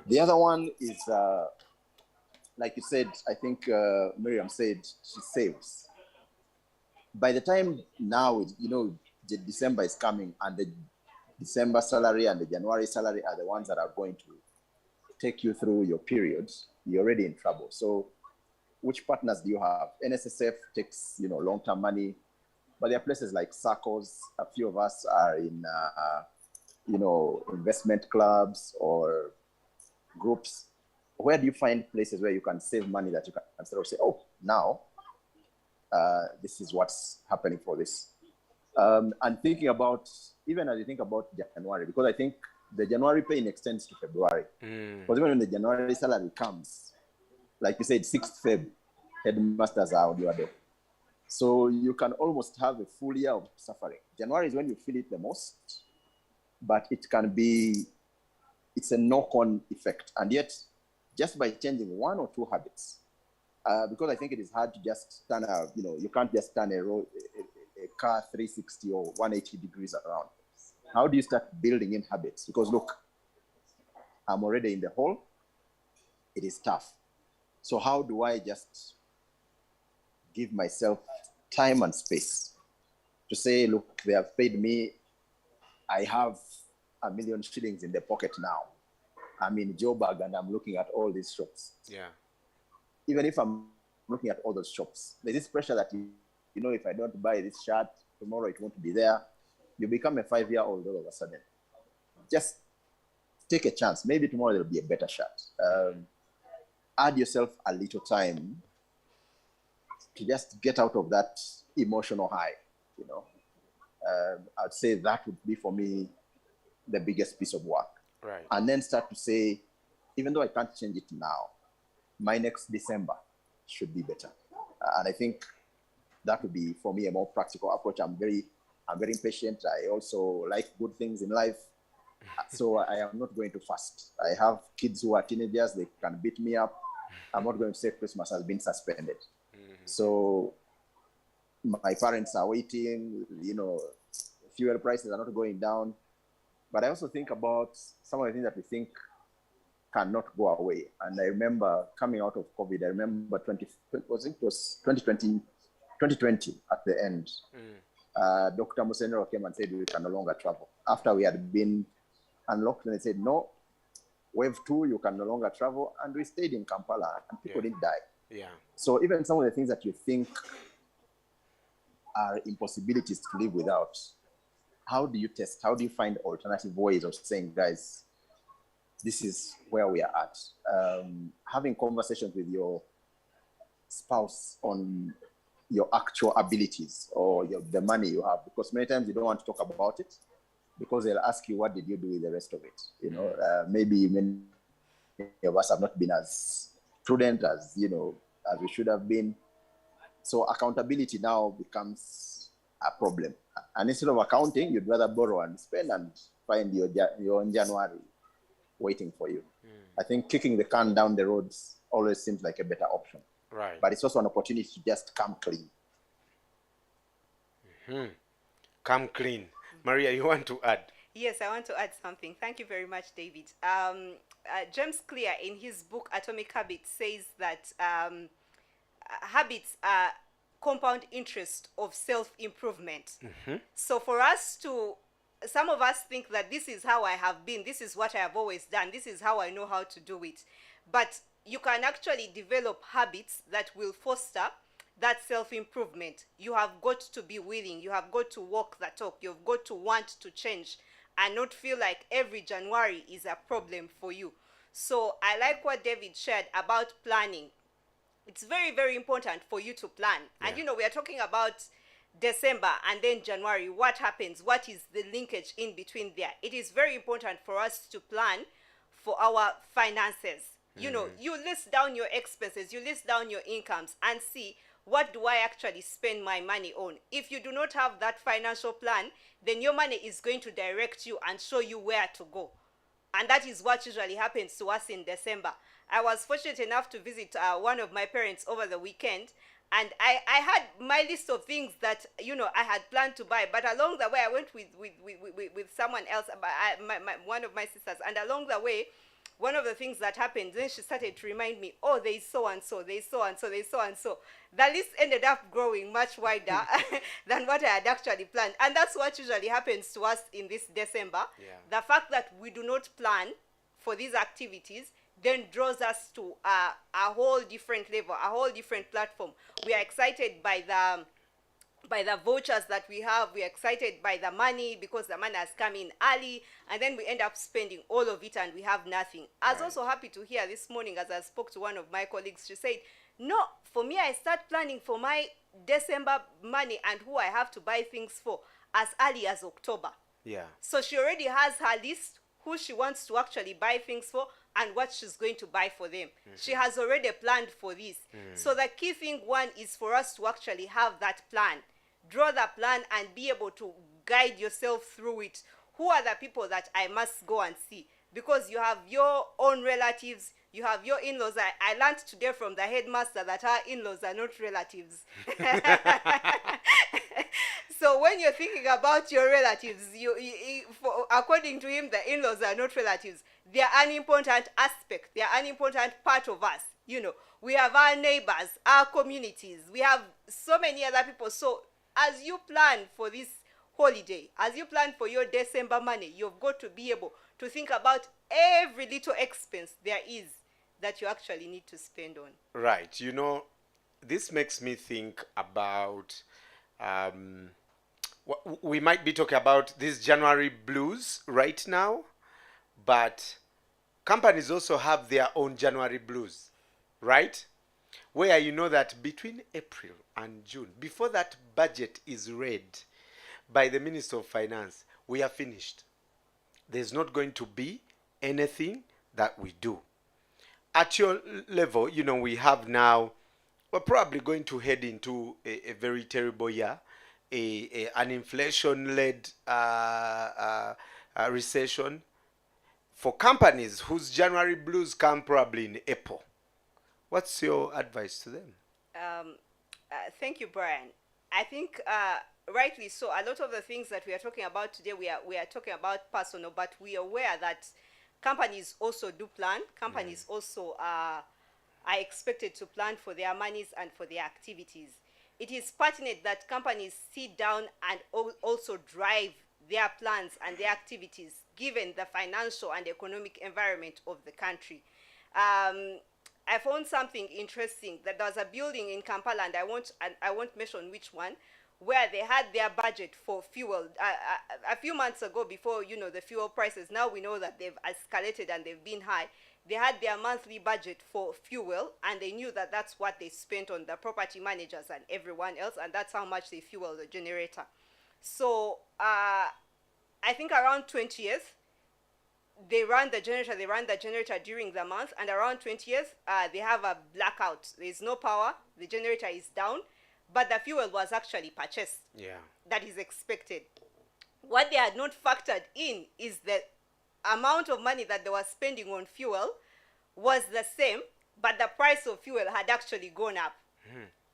The other one is, like you said, I think Miriam said she saves. By the time now, December is coming, and the December salary and the January salary are the ones that are going to take you through your periods, you're already in trouble. So which partners do you have? NSSF takes, long-term money, but there are places like SACCOs. A few of us are in, investment clubs or groups. Where do you find places where you can save money that you can sort of say, oh, now this is what's happening for this? And thinking about, even as you think about January, because I think the January paying extends to February. Because even when the January salary comes, like you said, 6th Feb, headmasters are on your door. So you can almost have a full year of suffering. January is when you feel it the most, but it can be, it's a knock-on effect. And yet, just by changing one or two habits, because I think it is hard to just turn you can't just turn a car 360 or 180 degrees around. How do you start building in habits? Because look, I'm already in the hole. It is tough. So how do I just give myself time and space to say, look, they have paid me. I have 1 million shillings in the pocket now. I'm in Joburg and I'm looking at all these shops. Yeah. Even if I'm looking at all those shops, there's this pressure that, if I don't buy this shirt, tomorrow it won't be there. You become a 5-year-old all of a sudden. Just take a chance. Maybe tomorrow there'll be a better shirt. Add yourself a little time to just get out of that emotional high, I'd say that would be, for me, the biggest piece of work. Right. And then start to say, even though I can't change it now, my next December should be better. And I think that would be, for me, a more practical approach. I'm very impatient. I also like good things in life. So I am not going to fast. I have kids who are teenagers. They can beat me up. I'm not going to say Christmas has been suspended. So my parents are waiting, fuel prices are not going down. But I also think about some of the things that we think cannot go away. And I remember coming out of COVID, I remember 2020 at the end. Dr. Musenero came and said we can no longer travel. After we had been unlocked, and they said, no, wave 2, you can no longer travel. And we stayed in Kampala and people didn't die. Yeah. So even some of the things that you think are impossibilities to live without, how do you test? How do you find alternative ways of saying, guys, this is where we are at? Having conversations with your spouse on, your actual abilities or the money you have, because many times you don't want to talk about it because they'll ask you, what did you do with the rest of it? Maybe many of us have not been as prudent as as we should have been. So accountability now becomes a problem. And instead of accounting, you'd rather borrow and spend and find your own January waiting for you. I think kicking the can down the road always seems like a better option. Right. But it's also an opportunity to just come clean. Come clean. Maria, you want to add? Yes, I want to add something. Thank you very much, David. James Clear, in his book Atomic Habits, says that habits are compound interest of self-improvement. So for us to, some of us think that this is how I have been, this is what I have always done, this is how I know how to do it. But you can actually develop habits that will foster that self-improvement. You have got to be willing, you have got to walk the talk, you've got to want to change and not feel like every January is a problem for you. So I like what David shared about planning. It's very, very important for you to plan. And we are talking about December and then January. What happens? What is the linkage in between there? It is very important for us to plan for our finances. You list down your expenses, you list down your incomes and see, what do I actually spend my money on? If you do not have that financial plan, then your money is going to direct you and show you where to go. And that is what usually happens to us in December. I was fortunate enough to visit one of my parents over the weekend, and I had my list of things that I had planned to buy. But along the way, I went with someone else, one of my sisters, and along the way, one of the things that happened, then she started to remind me, oh, there is so and so, there is so and so, there is so and so. The list ended up growing much wider than what I had actually planned. And that's what usually happens to us in this December. The fact that we do not plan for these activities then draws us to a whole different level, a whole different platform. We are excited by the vouchers that we have. We are excited by the money because the money has come in early, and then we end up spending all of it and we have nothing. I was also happy to hear this morning, as I spoke to one of my colleagues, she said, no, for me, I start planning for my December money and who I have to buy things for as early as October. So she already has her list, who she wants to actually buy things for and what she's going to buy for them. She has already planned for this. So the key thing, one, is for us to actually have that plan. Draw the plan and be able to guide yourself through it. Who are the people that I must go and see? Because you have your own relatives, you have your in-laws. I learned today from the headmaster that our in-laws are not relatives. So when you're thinking about your relatives, according to him, the in-laws are not relatives. They are an important aspect. They are an important part of us. We have our neighbors, our communities. We have so many other people. So as you plan for this holiday, as you plan for your December money, you've got to be able to think about every little expense there is that you actually need to spend on. Right. This makes me think about we might be talking about this January blues right now, but companies also have their own January blues, right? Where that between April and June, before that budget is read by the Minister of Finance, we are finished. There's not going to be anything that we do. At your level, we have now, we're probably going to head into a very terrible year, an inflation-led recession. For companies whose January blues come probably in April, what's your advice to them? Thank you, Brian. I think rightly so. A lot of the things that we are talking about today, we are talking about personal, but we are aware that companies also do plan. Companies also are expected to plan for their monies and for their activities. It is pertinent that companies sit down and also drive their plans and their activities given the financial and economic environment of the country. I found something interesting, that there was a building in Kampala, and I won't mention which one, where they had their budget for fuel a few months ago, before the fuel prices. Now we know that they've escalated and they've been high. They had their monthly budget for fuel, and they knew that that's what they spent on the property managers and everyone else, and that's how much they fuel the generator. So I think around 20th, they run the generator during the month, and around 20th, they have a blackout. There's no power, the generator is down, but the fuel was actually purchased. Yeah. That is expected. What they had not factored in is the amount of money that they were spending on fuel was the same, but the price of fuel had actually gone up.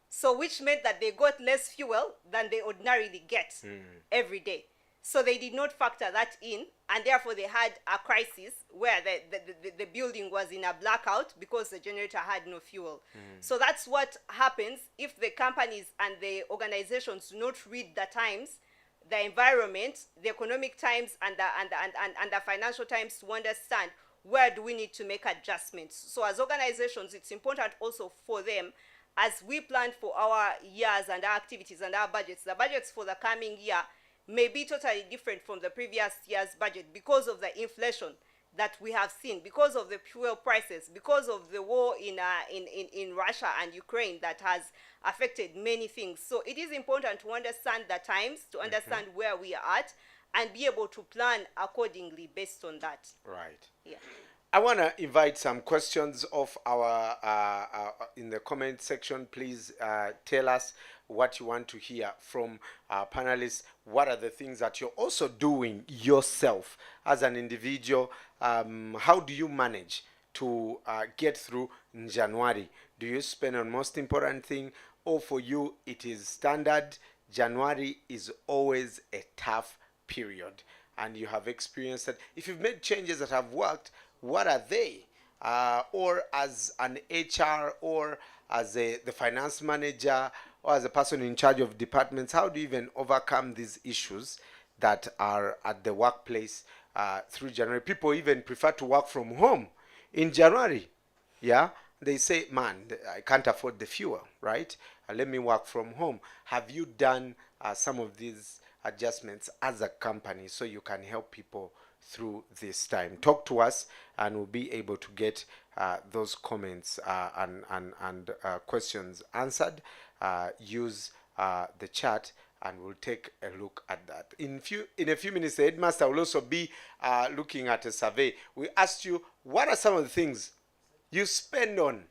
So which meant that they got less fuel than they ordinarily get every day. So they did not factor that in, and therefore they had a crisis where the building was in a blackout because the generator had no fuel. So that's what happens if the companies and the organizations do not read the times, the environment, the economic times, and the financial times, to understand where do we need to make adjustments. So as organizations, it's important also for them, as we plan for our years and our activities and our budgets, the budgets for the coming year may be totally different from the previous year's budget because of the inflation that we have seen, because of the fuel prices, because of the war in Russia and Ukraine that has affected many things. So it is important to understand the times, to understand where we are at, and be able to plan accordingly based on that. Right. Yeah. I want to invite some questions of our in the comment section. Please tell us what you want to hear from our panelists. What are the things that you're also doing yourself as an individual? How do you manage to get through in January? Do you spend on most important thing, or for you it is standard? January is always a tough period, and you have experienced that. If you've made changes that have worked, what are they? Or as an HR, or as the finance manager, or as a person in charge of departments, how do you even overcome these issues that are at the workplace through January? People even prefer to work from home in January. Yeah, they say, man, I can't afford the fuel, right? Let me work from home. Have you done some of these adjustments as a company so you can help people through this time? Talk to us, and we'll be able to get those comments and questions answered. Use the chat, and we'll take a look at that. In a few minutes, the headmaster will also be looking at a survey. We asked you, what are some of the things you spend on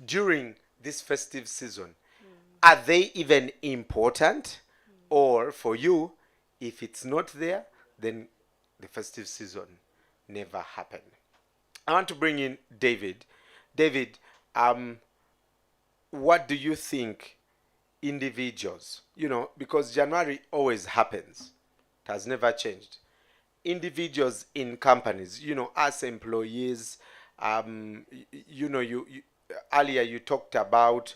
during this festive season? Are they even important? Or for you, if it's not there, then the festive season never happened. I want to bring in David. David, what do you think individuals, because January always happens, it has never changed. Individuals in companies, as employees, you earlier you talked about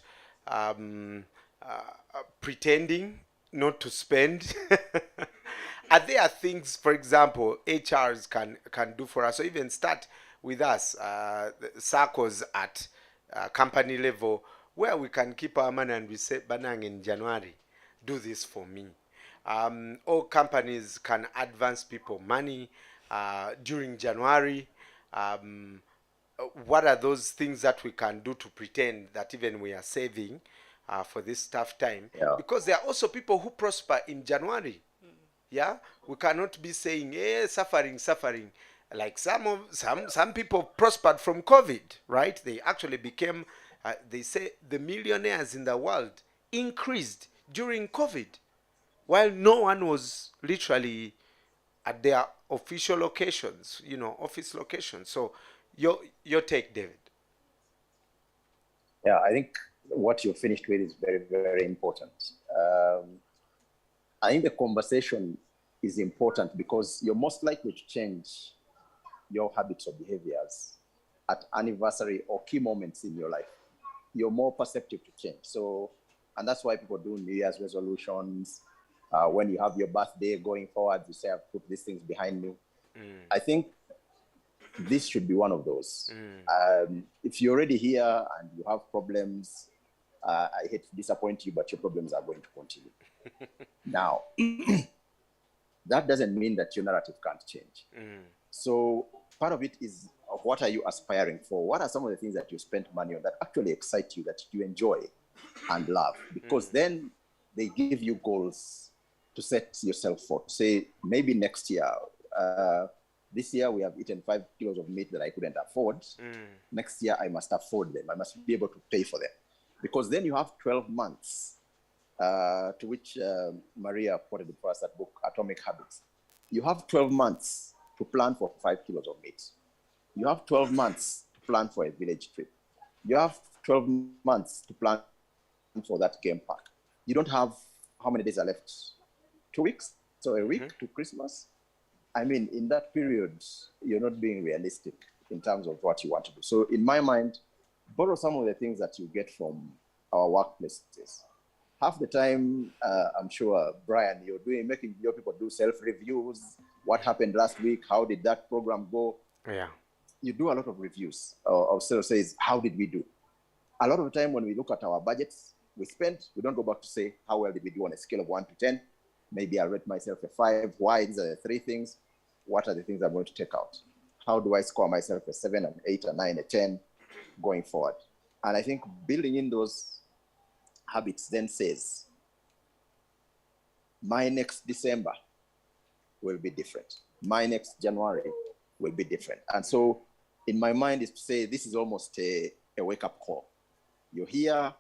pretending not to spend. Are there things, for example, HRs can do for us, or even start with us, circles at company level, where we can keep our money and we say, Banang, in January, do this for me. All companies can advance people money during January. What are those things that we can do to pretend that even we are saving for this tough time? Yeah. Because there are also people who prosper in January. Yeah, we cannot be saying, suffering. Like some people prospered from COVID, right? They actually became, they say the millionaires in the world increased during COVID, while no one was literally at their official locations, office locations. So your take, David. Yeah, I think what you finished with is very, very important. I think the conversation is important because you're most likely to change your habits or behaviors at anniversary or key moments in your life. You're more perceptive to change. So, and that's why people do New Year's resolutions. When you have your birthday going forward, you say, I've put these things behind me. I think this should be one of those. If you're already here and you have problems, I hate to disappoint you, but your problems are going to continue. Now, that doesn't mean that your narrative can't change. So part of it is what are you aspiring for? What are some of the things that you spent money on that actually excite you, that you enjoy and love? Because then they give you goals to set yourself for. Say, maybe next year, this year we have eaten 5 kilos of meat that I couldn't afford. Next year I must afford them. I must be able to pay for them. Because then you have 12 months, to which Mariah quoted for us that book, Atomic Habits. You have 12 months to plan for 5 kilos of meat. You have 12 months to plan for a village trip. You have 12 months to plan for that game park. You don't have, how many days are left? 2 weeks? So a week to Christmas? I mean, in that period, you're not being realistic in terms of what you want to do. So in my mind, borrow some of the things that you get from our workplaces. Half the time, I'm sure, Brian, you're making your people do self-reviews. What happened last week? How did that program go? Yeah. You do a lot of reviews of self says, how did we do? A lot of the time when we look at our budgets, we don't go back to say, how well did we do on a scale of 1 to 10? Maybe I'll rate myself a 5. Why? These are the 3 things. What are the things I'm going to take out? How do I score myself a 7, an 8, a 9, a 10 going forward? And I think building in those habits then says, my next December will be different. My next January will be different. And so in my mind is to say, this is almost a wake-up call. You're here.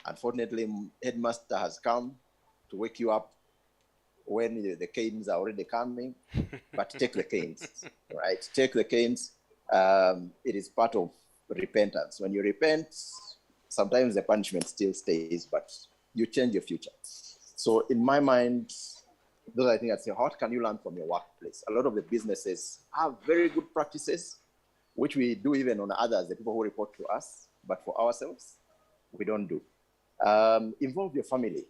Unfortunately, headmaster has come to wake you up when the canes are already coming, but take the canes, right? Take the canes. It is part of repentance. When you repent, sometimes the punishment still stays, but you change your future. So in my mind, those are the things I'd say, what can you learn from your workplace? A lot of the businesses have very good practices, which we do even on others, the people who report to us, but for ourselves, we don't do. Involve your family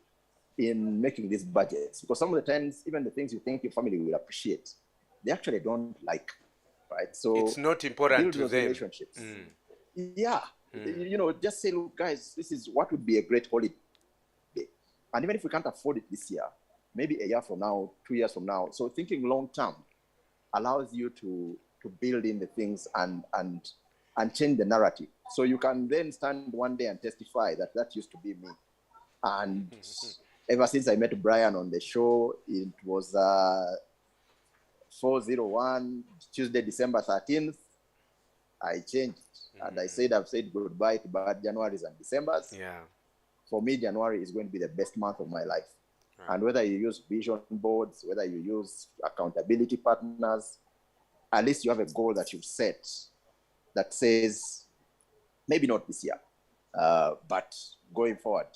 in making these budgets, because some of the times, even the things you think your family will appreciate, they actually don't like, right? So it's not important build to those them. relationships. Yeah, just say, look, guys, this is what would be a great holiday. And even if we can't afford it this year, maybe a year from now, 2 years from now. So thinking long term allows you to build in the things and change the narrative. So you can then stand one day and testify that used to be me. And ever since I met Brian on the show, it was 401, Tuesday, December 13th, I changed. And I said, I've said goodbye to bad Januaries and Decembers. Yeah. For me, January is going to be the best month of my life. Right. And whether you use vision boards, whether you use accountability partners, at least you have a goal that you've set that says, maybe not this year, but going forward,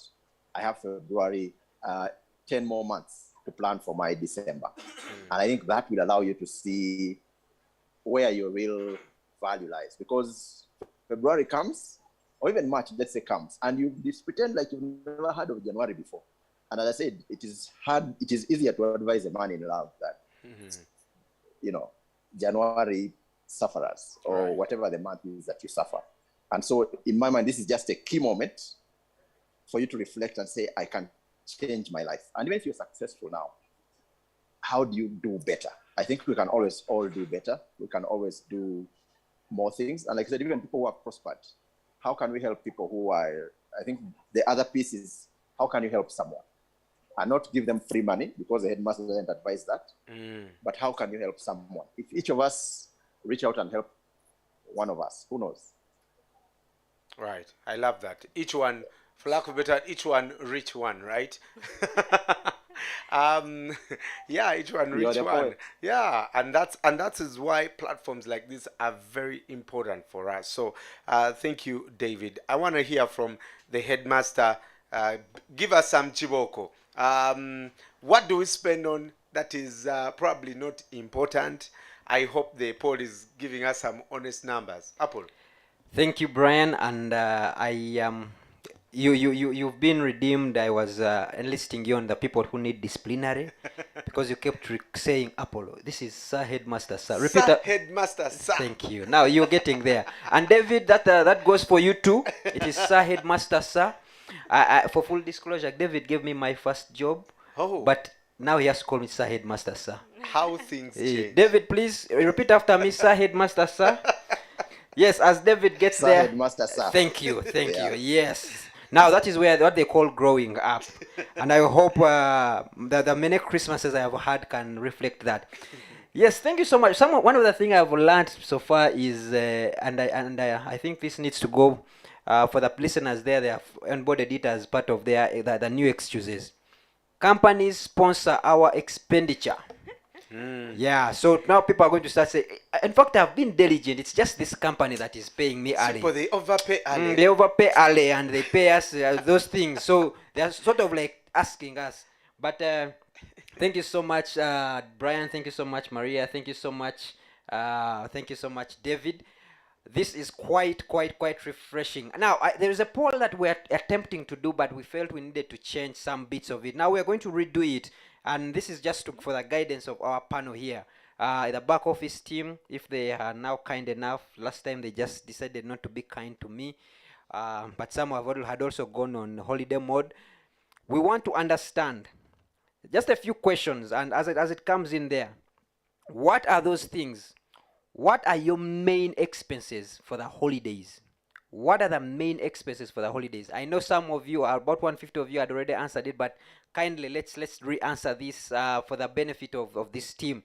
I have February, 10 more months to plan for my December. And I think that will allow you to see where your real value lies. Because February comes, or even March, let's say, comes, and you just pretend like you've never heard of January before. And as I said, it is easier to advise a man in love than, January sufferers or whatever the month is that you suffer. And so in my mind, this is just a key moment for you to reflect and say, I can change my life. And even if you're successful now, how do you do better? I think we can always all do better. We can always do more things. And like I said, even people who have prospered, how can we help people who are, I think the other piece is, how can you help someone? And not give them free money, because the headmaster doesn't advise that. But how can you help someone? If each of us reach out and help one of us, who knows? Right. I love that. Each one, for lack of better, each one reach one, right? Yeah, each one reach one. Point. Yeah, and that is why platforms like this are very important for us. So thank you, David. I want to hear from the headmaster. Give us some chiboko. What do we spend on that is probably not important? I hope the poll is giving us some honest numbers. Apple. Thank you, Brian, and you've been redeemed. I was enlisting you on the people who need disciplinary because you kept saying Apollo. This is Sir Headmaster Sir. Repeat that. Headmaster Sir. Thank you. Now you're getting there. And David, that goes for you too. It is Sir Headmaster Sir. For full disclosure, David gave me my first job Oh, but now he has to call me Sir Headmaster, sir. how things change. David, please repeat after me, Sir Headmaster, sir. Yes, as David gets Sir there. Headmaster, sir. Thank you, thank Yeah. you. Yes. Now that is where what they call growing up, and I hope that the many Christmases I have had can reflect that. Yes, thank you so much. One of the things I've learned so far is, I think this needs to go for the listeners there. They have onboarded it as part of the new excuses. Companies sponsor our expenditure. Yeah, so now people are going to start saying, in fact, I've been diligent. It's just this company that is paying me early. People, they overpay early. They overpay early and they pay us those things. So they're sort of like asking us. But thank you so much, Brian. Thank you so much, Maria. Thank you so much. Thank you so much, David. This is quite refreshing. Now there is a poll that we're attempting to do, but we felt we needed to change some bits of it. Now we're going to redo it, and this is just for the guidance of our panel here. The back office team, if they are now kind enough. Last time they just decided not to be kind to me, but some had also gone on holiday mode. We want to understand just a few questions, and as it comes in there, what are those things? What are your main expenses for the holidays? What are the main expenses for the holidays? I know some of you, about 150 of you had already answered it, but kindly let's re-answer this for the benefit of this team.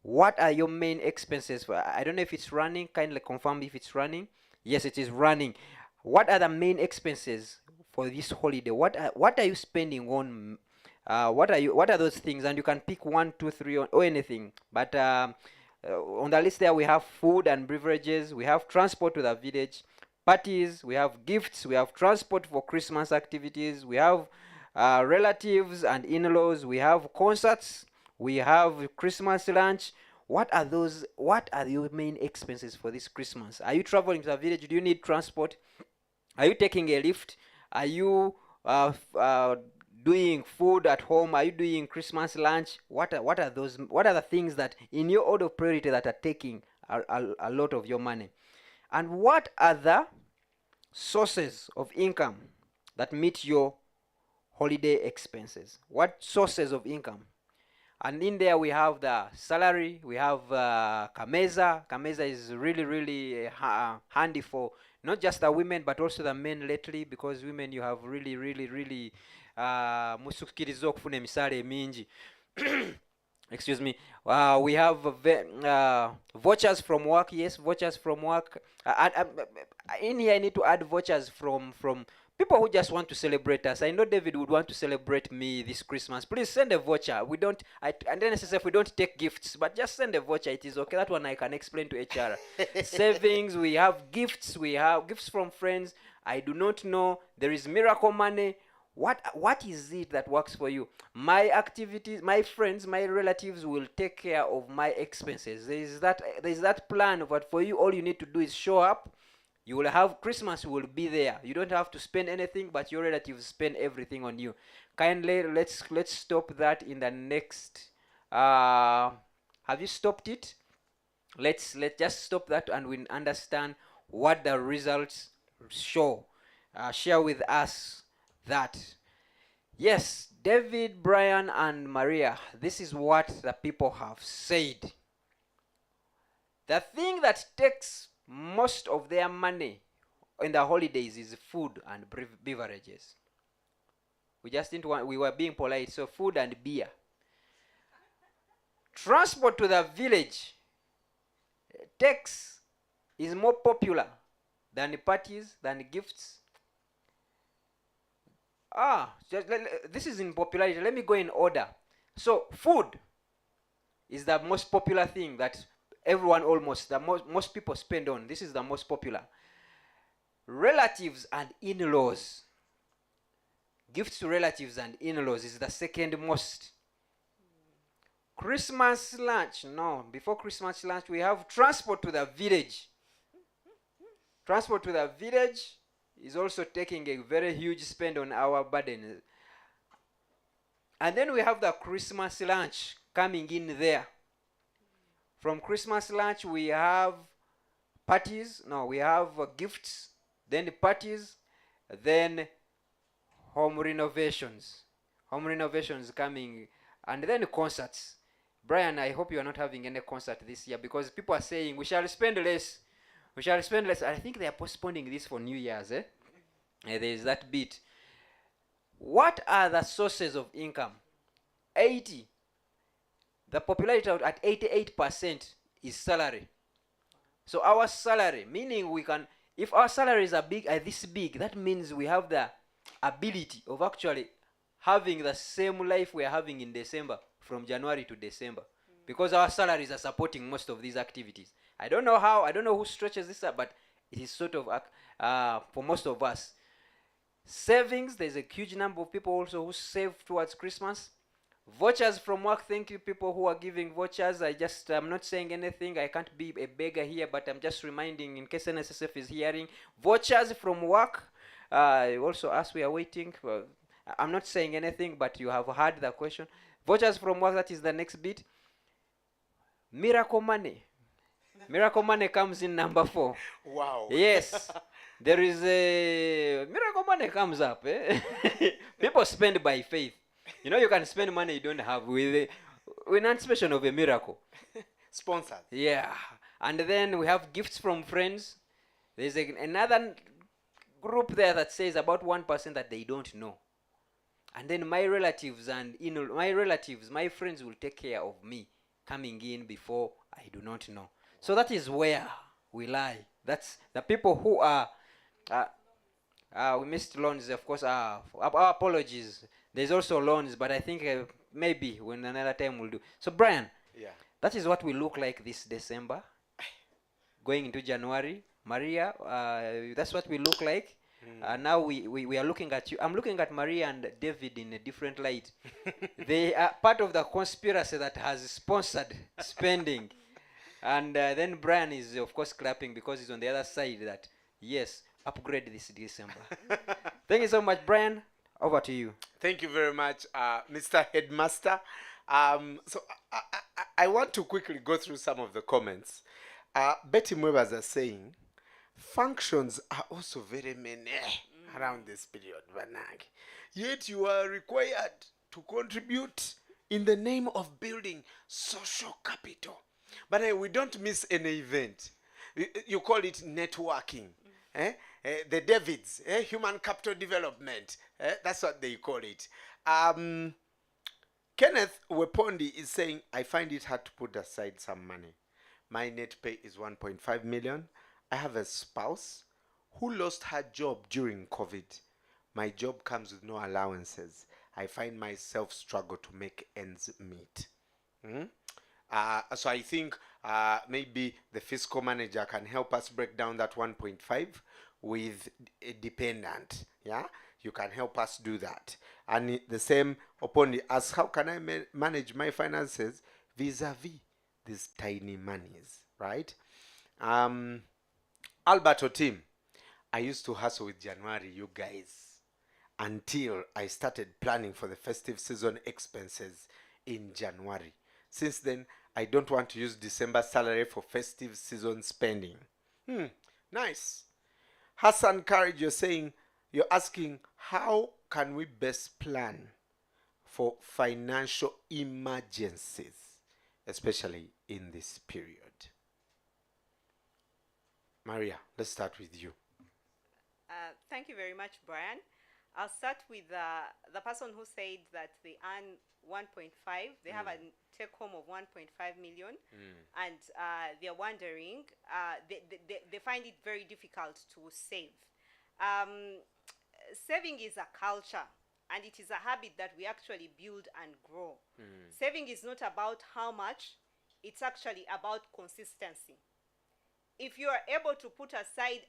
What are your main expenses? I don't know if it's running. Kindly confirm if it's running. Yes, it is running. What are the main expenses for this holiday? What are you spending on? What are those things? And you can pick 1, 2, 3, or anything. But on the list there, we have food and beverages, we have transport to the village, parties, we have gifts, we have transport for Christmas activities, we have relatives and in-laws, we have concerts, we have Christmas lunch. What are those? What are your main expenses for this Christmas? Are you traveling to the village? Do you need transport? Are you taking a lift? Are you doing food at home? Are you doing Christmas lunch? What are those? What are the things that in your order of priority that are taking a lot of your money? And what are the sources of income that meet your holiday expenses? What sources of income? And in there we have the salary, we have Kameza. Kameza is really handy for not just the women but also the men lately, because women you have really musukiriza okufuna emisale mingi. Excuse me. We have vouchers from work. Yes, vouchers from work. In here I need to add vouchers from people who just want to celebrate us. I know David would want to celebrate me this Christmas. Please send a voucher. We don't, and then if we don't take gifts, but just send a voucher. It is okay. That one I can explain to HR. Savings. We have gifts. We have gifts from friends. I do not know. There is miracle money. What is it that works for you? My activities, my friends, my relatives will take care of my expenses. There is that plan. But for you, all you need to do is show up. You will have Christmas will be there. You don't have to spend anything, but your relatives spend everything on you. Kindly, let's stop that in the next. Have you stopped it? Let's just stop that and we understand what the results show. Share with us that. Yes, David, Brian, and Maria, this is what the people have said. The thing that takes most of their money in the holidays is food and beverages. We were being polite, so food and beer. Transport to the village is more popular than parties, than gifts. This is in popularity. Let me go in order. So food is the most popular thing that everyone most people spend on. This is the most popular. Relatives and in-laws. Gifts to relatives and in-laws is the second most. Christmas lunch. No, before Christmas lunch we have transport to the village. Transport to the village is also taking a very huge spend on our burden. And then we have the Christmas lunch coming in there. From Christmas lunch, we have parties. No, we have gifts, then the parties, then home renovations. home renovations coming, and then concerts. Brian, I hope you are not having any concert this year because people are saying we shall spend less. We shall spend less. I think they are postponing this for New Year's, eh? There is that bit. What are the sources of income? 80. The popularity at 88% is salary. So our salary, meaning we can, if our salaries are this big, that means we have the ability of actually having the same life we are having in December, from January to December, because our salaries are supporting most of these activities. I don't know how, I don't know who stretches this up, but it is sort of for most of us. Savings, there's a huge number of people also who save towards Christmas. Vouchers from work, thank you people who are giving vouchers. I'm not saying anything, I can't be a beggar here, but I'm just reminding in case NSSF is hearing. Vouchers from work, also as we are waiting, I'm not saying anything, but you have heard the question. Vouchers from work, that is the next bit. Miracle money. Miracle money comes in number 4. Wow. Yes. There is a miracle money comes up. Eh? People spend by faith. You know, you can spend money you don't have with anticipation of a miracle. Sponsored. Yeah. And then we have gifts from friends. There's another group there that says about 1% that they don't know. And then my relatives my friends will take care of me coming in before I do not know. So that is where we lie. That's the people who are we missed loans, of course. Our apologies. There's also loans, but I think maybe when another time we'll do. So Brian, Yeah. that is what we look like this December, going into January. Maria, that's what we look like. Now we are looking at you. I'm looking at Maria and David in a different light. They are part of the conspiracy that has sponsored spending. And then Brian is, of course, clapping because he's on the other side that, yes, upgrade this December. Thank you so much, Brian. Over to you. Thank you very much, Mr. Headmaster. So I want to quickly go through some of the comments. Betty Mwebas are saying, functions are also very many around this period, Vanag. Yet you are required to contribute in the name of building social capital. But we don't miss any event. You call it networking. The Davids, human capital development. That's what they call it. Kenneth Wepondi is saying, I find it hard to put aside some money. My net pay is 1.5 million. I have a spouse who lost her job during COVID. My job comes with no allowances. I find myself struggle to make ends meet. So I think maybe the fiscal manager can help us break down that 1.5 with a dependent. Yeah, you can help us do that. And the same Opondi asks, how can I manage my finances vis-a-vis these tiny monies, right? Albert Otim, I used to hustle with January, you guys, until I started planning for the festive season expenses in January. Since then, I don't want to use December salary for festive season spending. Nice. Hassan Courage, you're asking, how can we best plan for financial emergencies, especially in this period? Maria, let's start with you. Thank you very much, Brian. I'll start with the person who said that they earn 1.5. They have a take home of 1.5 million, and they're wondering. They find it very difficult to save. Saving is a culture, and it is a habit that we actually build and grow. Saving is not about how much; it's actually about consistency. If you are able to put aside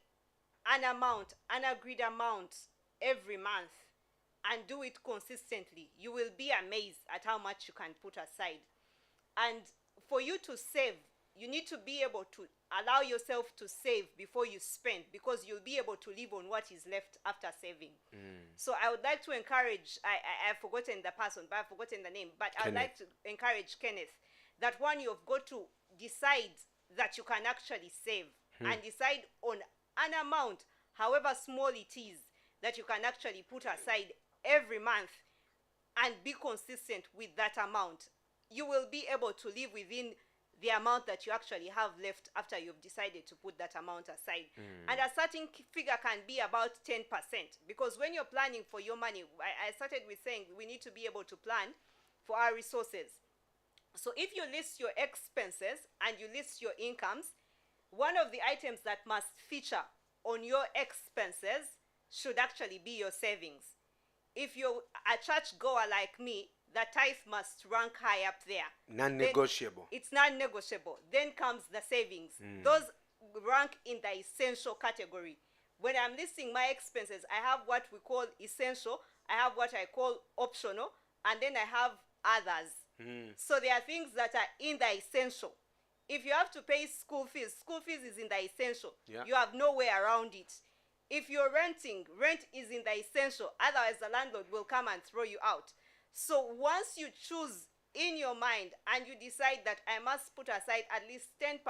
an amount, an agreed amount every month, and do it consistently, you will be amazed at how much you can put aside. And for you to save, you need to be able to allow yourself to save before you spend, because you'll be able to live on what is left after saving. So I would like to encourage, I've forgotten the person, but I've forgotten the name, but I'd like to encourage Kenneth that one, you've got to decide that you can actually save and decide on an amount, however small it is, that you can actually put aside every month, and be consistent with that amount, you will be able to live within the amount that you actually have left after you've decided to put that amount aside. And a certain figure can be about 10%, because when you're planning for your money, I started with saying we need to be able to plan for our resources. So if you list your expenses and you list your incomes, one of the items that must feature on your expenses should actually be your savings. If you're a church goer like me, the tithe must rank high up there. Non-negotiable. It's non-negotiable. Then comes the savings. Those rank in the essential category. When I'm listing my expenses, I have what we call essential, I have what I call optional, and then I have others. So there are things that are in the essential. If you have to pay school fees is in the essential. Yeah. You have no way around it. If you're renting, rent is in the essential. Otherwise, the landlord will come and throw you out. So once you choose in your mind and you decide that I must put aside at least 10%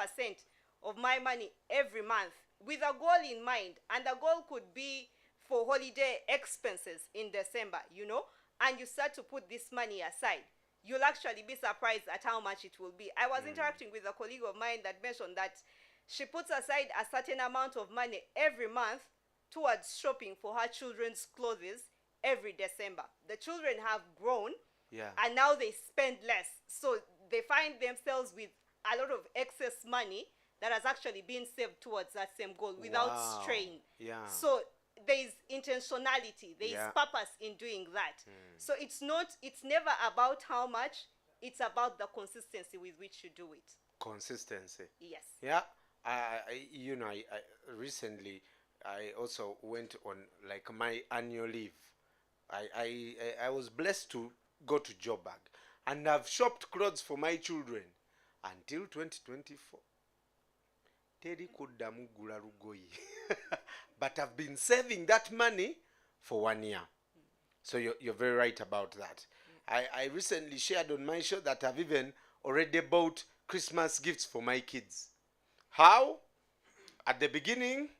of my money every month with a goal in mind, and the goal could be for holiday expenses in December, and you start to put this money aside, you'll actually be surprised at how much it will be. I was interacting with a colleague of mine that mentioned that she puts aside a certain amount of money every month towards shopping for her children's clothes every December. The children have grown, and now they spend less. So they find themselves with a lot of excess money that has actually been saved towards that same goal without strain. So there is intentionality, there is purpose in doing that. So it's never about how much, it's about the consistency with which you do it. Consistency. Yes. Yeah. I recently I also went on like my annual leave. I was blessed to go to Joburg, and I've shopped clothes for my children until 2024. Teri kuddamu gula lugoyi. But I've been saving that money for 1 year. So you're very right about that. I recently shared on my show that I've even already bought Christmas gifts for my kids. How? At the beginning,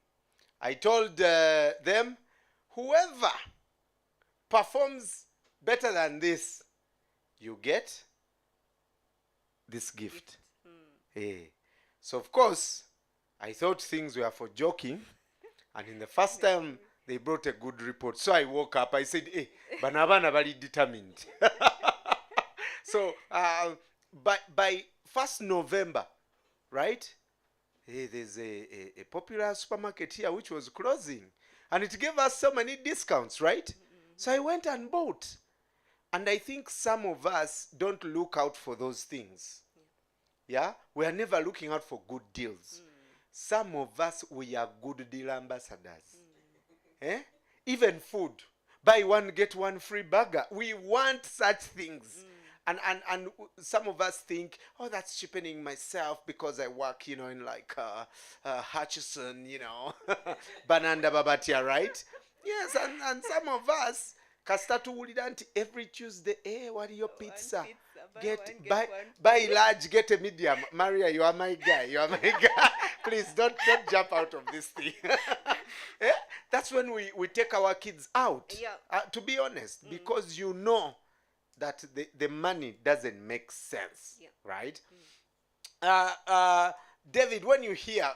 I told them, whoever performs better than this, you get this gift. Hey. So of course, I thought things were for joking, and in the first time they brought a good report. So I woke up, I said, hey, banabana very determined. So by 1st November, right? Hey, there's a popular supermarket here which was closing, and it gave us so many discounts, right? So I went and bought. And I think some of us don't look out for those things. Yeah? We are never looking out for good deals. Some of us, we are good deal ambassadors. Even food. Buy one, get one free burger. We want such things. And some of us think, oh, that's cheapening myself because I work, in like Hutchison, Bananda Babatia, right? Yes, and some of us kasita tuwulira nti every Tuesday, waliyo pizza. Buy large, get a medium. Mariah, you are my guy. You are my guy. Please don't jump out of this thing. That's when we take our kids out. To be honest, because that the money doesn't make sense, right? David, when you hear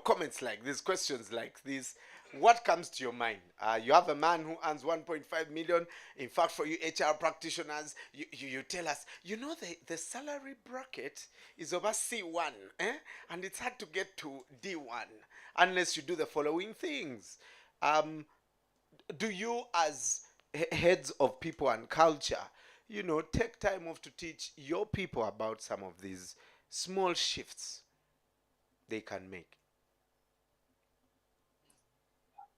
comments like this, questions like this, what comes to your mind? You have a man who earns 1.5 million. In fact, for you HR practitioners, you tell us, the salary bracket is over C1, and it's hard to get to D1 unless you do the following things. Do you, as heads of people and culture, take time off to teach your people about some of these small shifts they can make?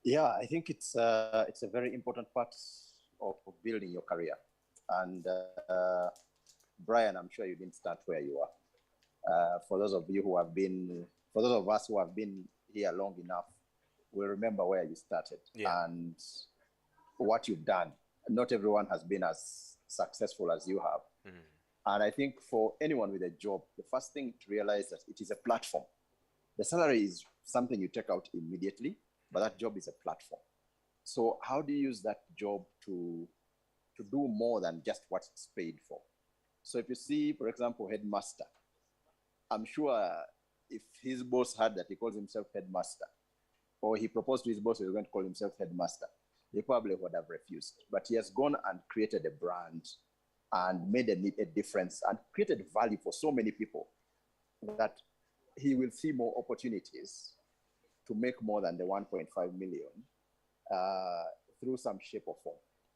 Yeah, I think it's a very important part of building your career. And Brian, I'm sure you didn't start where you are. For those of us who have been here long enough, we remember where you started and what you've done. Not everyone has been as successful as you have. And I think for anyone with a job, the first thing to realize that it is a platform. The salary is something you take out immediately, but that job is a platform. So how do you use that job to to do more than just what it's paid for. So if you see, for example, headmaster, I'm sure if his boss had that, he calls himself headmaster, or he proposed to his boss he was going to call himself headmaster, he probably would have refused. But he has gone and created a brand and made a difference and created value for so many people that he will see more opportunities to make more than the 1.5 million through some shape or form,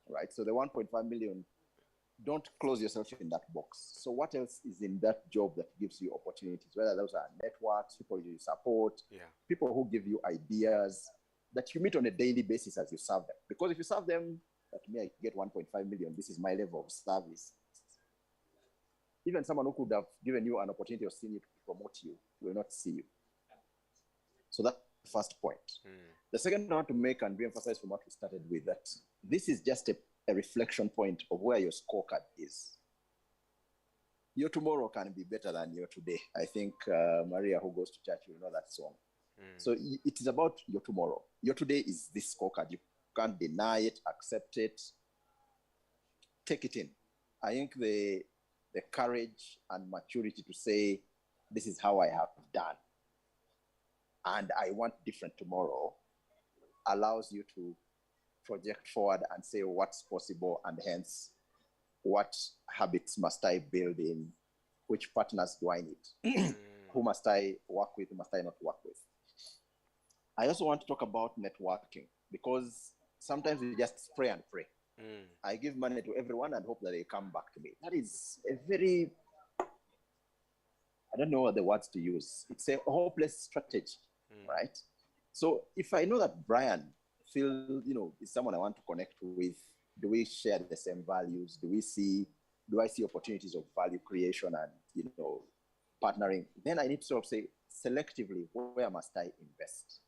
right? So the 1.5 million, don't close yourself in that box. So what else is in that job that gives you opportunities? Whether those are networks, people you support, people who give you ideas that you meet on a daily basis as you serve them. Because if you serve them, that me, I get 1.5 million, this is my level of service. Even someone who could have given you an opportunity or seen you to promote you will not see you. So that's the first point. The second I want to make and re-emphasize from what we started with, that this is just a reflection point of where your scorecard is. Your tomorrow can be better than your today. I think Mariah, who goes to church, will know that song. So it is about your tomorrow. Your today is this scorecard. You can't deny it, accept it, take it in. I think the courage and maturity to say, this is how I have done, and I want different tomorrow, allows you to project forward and say what's possible, and hence what habits must I build in, which partners do I need, who must I work with, who must I not work with. I also want to talk about networking, because sometimes we just spray and pray. I give money to everyone and hope that they come back to me. That is a very, I don't know what the words to use. It's a hopeless strategy, right? So if I know that Brian is someone I want to connect with, do we share the same values? Do I see opportunities of value creation and, partnering? Then I need to sort of say selectively, where must I invest?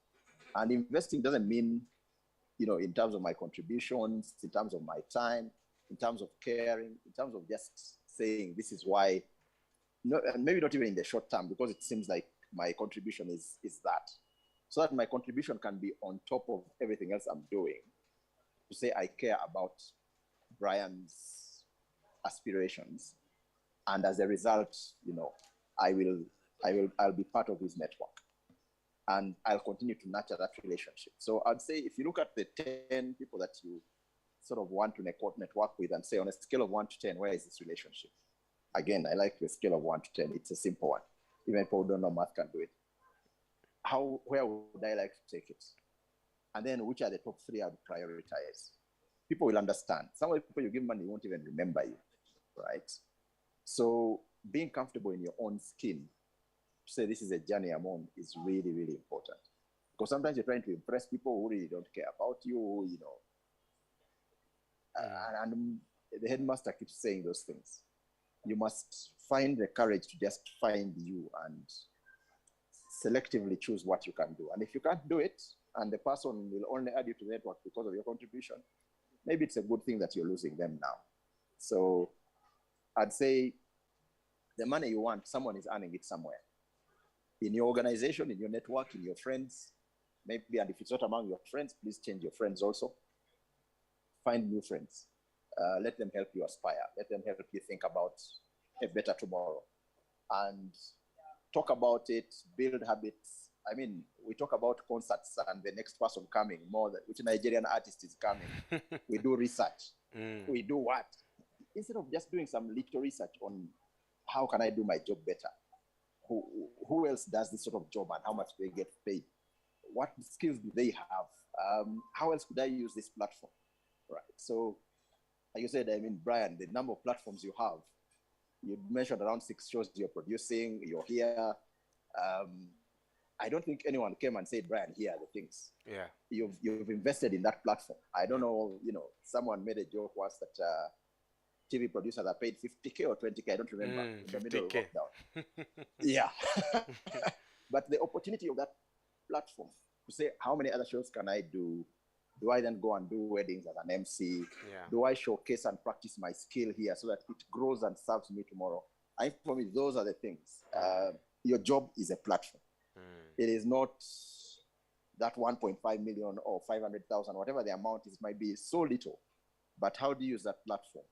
And investing doesn't mean, in terms of my contributions, in terms of my time, in terms of caring, in terms of just saying, this is why, and maybe not even in the short term, because it seems like my contribution is that. So that my contribution can be on top of everything else I'm doing, to say I care about Brian's aspirations. And as a result, I'll be part of his network. And I'll continue to nurture that relationship. So I'd say if you look at the 10 people that you sort of want to network with and say on a scale of 1 to 10, where is this relationship? Again, I like the scale of 1 to 10. It's a simple one. Even people who don't know math can do it. Where would I like to take it? And then which are the top 3 I would prioritize? People will understand. Some of the people you give money won't even remember you, right? So being comfortable in your own skin, to say this is a journey I'm on, is really, really important. Because sometimes you're trying to impress people who really don't care about you, and the headmaster keeps saying those things. You must find the courage to just find you and selectively choose what you can do. And if you can't do it, and the person will only add you to the network because of your contribution, maybe it's a good thing that you're losing them now. So I'd say the money you want, someone is earning it somewhere. In your organization, in your network, in your friends, maybe, and if it's not among your friends, please change your friends also. Find new friends. Let them help you aspire. Let them help you think about a better tomorrow. And talk about it, build habits. I mean, we talk about concerts and the next person coming, more than which Nigerian artist is coming. We do research. We do what? Instead of just doing some little research on how can I do my job better? Who else does this sort of job and how much do they get paid? What skills do they have? How else could I use this platform? Right. So, like you said, Brian, the number of platforms you have, you mentioned around 6 shows you're producing, you're here. I don't think anyone came and said, Brian, here are the things. Yeah. You've invested in that platform. I don't know, someone made a joke once that TV producers are paid 50K or 20K, I don't remember, in the middle of 50K. lockdown. Yeah. But the opportunity of that platform to say, how many other shows can I do? Do I then go and do weddings as an MC? Yeah. Do I showcase and practice my skill here so that it grows and serves me tomorrow? I think for me, those are the things. Your job is a platform. It is not that 1.5 million or 500,000, whatever the amount is, might be so little. but how do you use that platform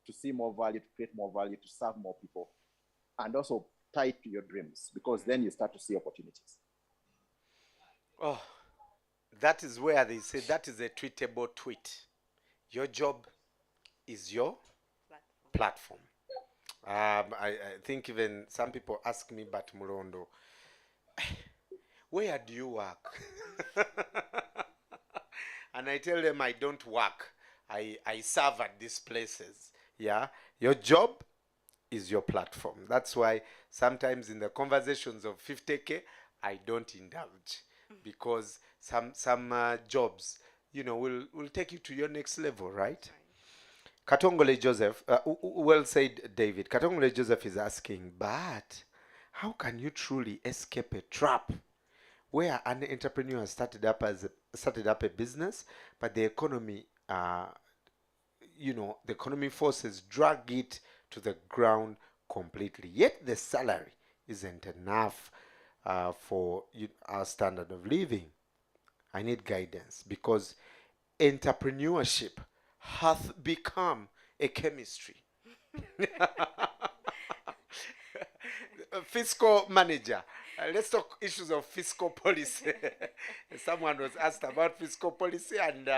to see more value, to create more value, to serve more people, and also tie it to your dreams, because then you start to see opportunities. Oh, that is where they say that is a tweetable tweet. Your job is your platform. I think even some people ask me, but Mulondo, where do you work? And I tell them I don't work. I serve at these places. Yeah. Your job is your platform. That's why sometimes in the conversations of 50K, I don't indulge, because some jobs, will take you to your next level, right? Katongole Joseph, well said, David. Katongole Joseph is asking, but how can you truly escape a trap where an entrepreneur started up a business, but the economy, the economy forces drag it to the ground completely. Yet the salary isn't enough for our standard of living. I need guidance, because entrepreneurship hath become a chemistry. Fiscal manager. Let's talk issues of fiscal policy. Someone was asked about fiscal policy, and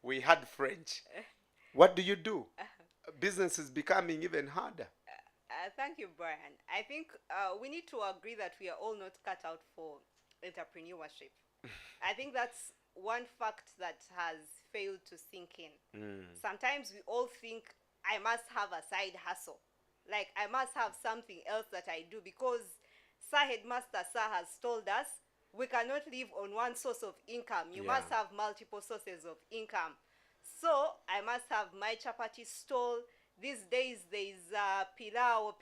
we had French. What do you do? Business is becoming even harder. Thank you, Brian. I think we need to agree that we are all not cut out for entrepreneurship. I think that's one fact that has failed to sink in. Sometimes we all think I must have a side hustle. Like I must have something else that I do, because Sir Headmaster Sir has told us we cannot live on one source of income. You Yeah. must have multiple sources of income. So I must have my chapati stall. These days there is pilau.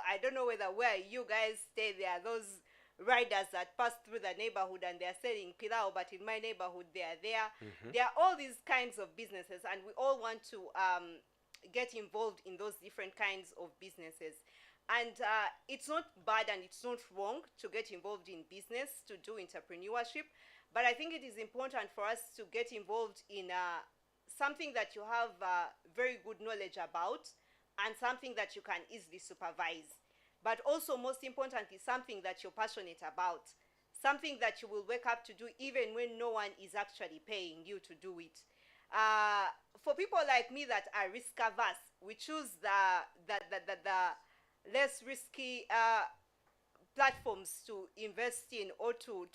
I don't know where you guys stay. There are those riders that pass through the neighborhood and they're selling pilau, but in my neighborhood they are there. There are all these kinds of businesses, and we all want to get involved in those different kinds of businesses. And it's not bad and it's not wrong to get involved in business, to do entrepreneurship, but I think it is important for us to get involved in something that you have very good knowledge about, and something that you can easily supervise. But also, most importantly, something that you're passionate about, something that you will wake up to do even when no one is actually paying you to do it. For people like me that are risk averse, we choose the less risky platforms to invest in, or to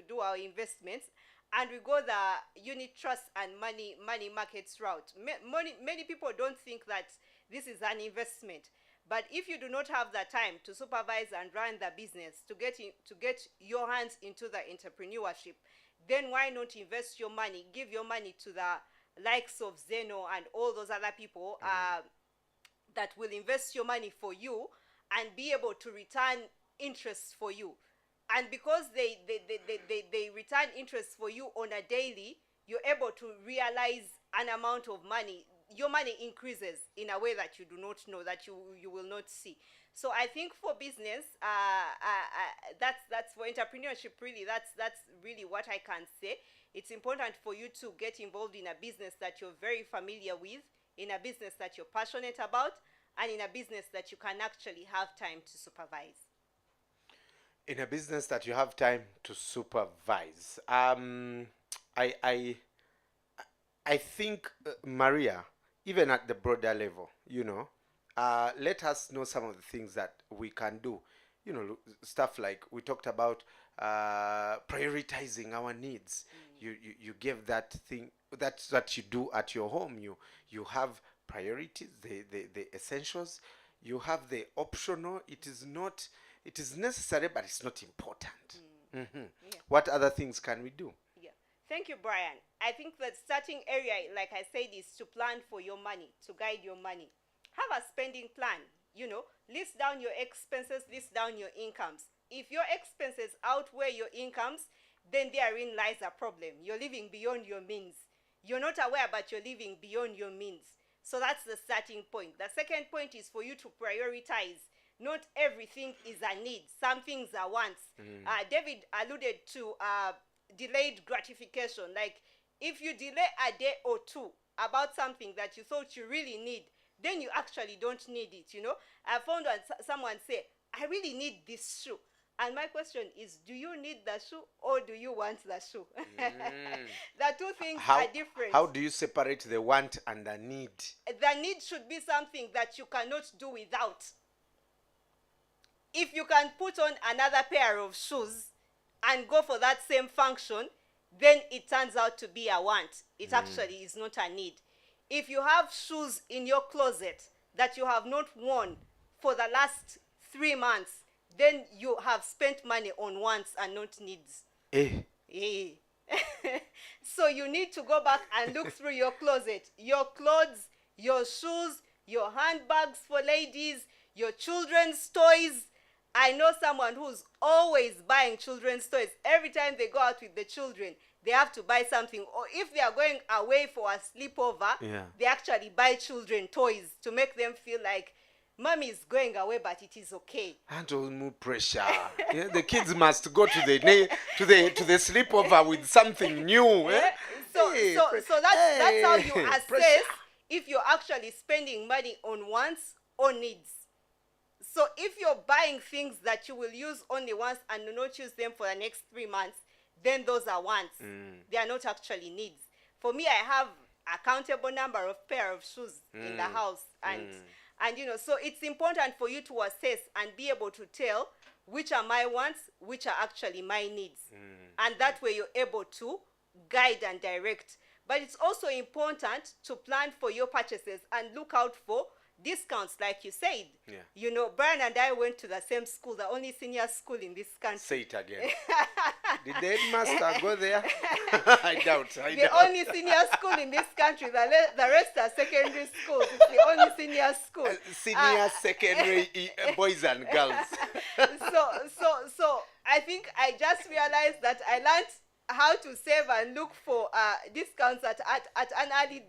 do our investments, and we go the unit trust and money markets route. Many people don't think that this is an investment, but if you do not have the time to supervise and run the business, to get your hands into the entrepreneurship, then why not invest your money, give your money to the likes of Zeno and all those other people that will invest your money for you and be able to return interest for you. And because they return interest for you on a daily, you're able to realize an amount of money. Your money increases in a way that you do not know, that you will not see. So I think for business, that's for entrepreneurship. Really, that's really what I can say. It's important for you to get involved in a business that you're very familiar with, in a business that you're passionate about, and in a business that you can actually have time to supervise. In a business that you have time to supervise. I think, Maria, even at the broader level, let us know some of the things that we can do. Stuff like we talked about, prioritizing our needs. You give that thing, that's what you do at your home. You have priorities, the essentials. You have the optional. It is necessary, but it's not important. Yeah. What other things can we do? Yeah. Thank you, Brian. I think the starting area, like I said, is to plan for your money, to guide your money. Have a spending plan. List down your expenses, list down your incomes. If your expenses outweigh your incomes, then therein lies a problem. You're living beyond your means. You're not aware, but you're living beyond your means. So that's the starting point. The second point is for you to prioritize. Not everything is a need. Some things are wants. David alluded to delayed gratification. Like if you delay a day or two about something that you thought you really need, then you actually don't need it, you know. I found someone say, I really need this shoe. And my question is, do you need the shoe or do you want the shoe? The two things are different. How do you separate the want and the need? The need should be something that you cannot do without. If you can put on another pair of shoes and go for that same function, then it turns out to be a want. It actually is not a need. If you have shoes in your closet that you have not worn for the last 3 months, then you have spent money on wants and not needs. Eh. So you need to go back and look through your closet, your clothes, your shoes, your handbags for ladies, your children's toys. I know someone who's always buying children's toys. Every time they go out with the children, they have to buy something. Or if they are going away for a sleepover, they actually buy children toys to make them feel like mommy is going away, but it is okay. And all more pressure. Yeah, the kids must go to the sleepover with something new. So that's how you assess pressure. if you're actually spending money on wants or needs. So if you're buying things that you will use only once and do not use them for the next 3 months, then those are wants. They are not actually needs. For me, I have a countable number of pair of shoes in the house, and you know, so it's important for you to assess and be able to tell which are my wants, which are actually my needs. And that way you're able to guide and direct. But it's also important to plan for your purchases and look out for discounts, like you said. You know, Brian and I went to the same school, the only senior school in this country. Say it again. Did the headmaster go there? I doubt. The only senior school in this country. The rest are secondary schools. It's the only senior school. Senior secondary boys and girls. So I think I just realized that I learned how to save and look for discounts at an early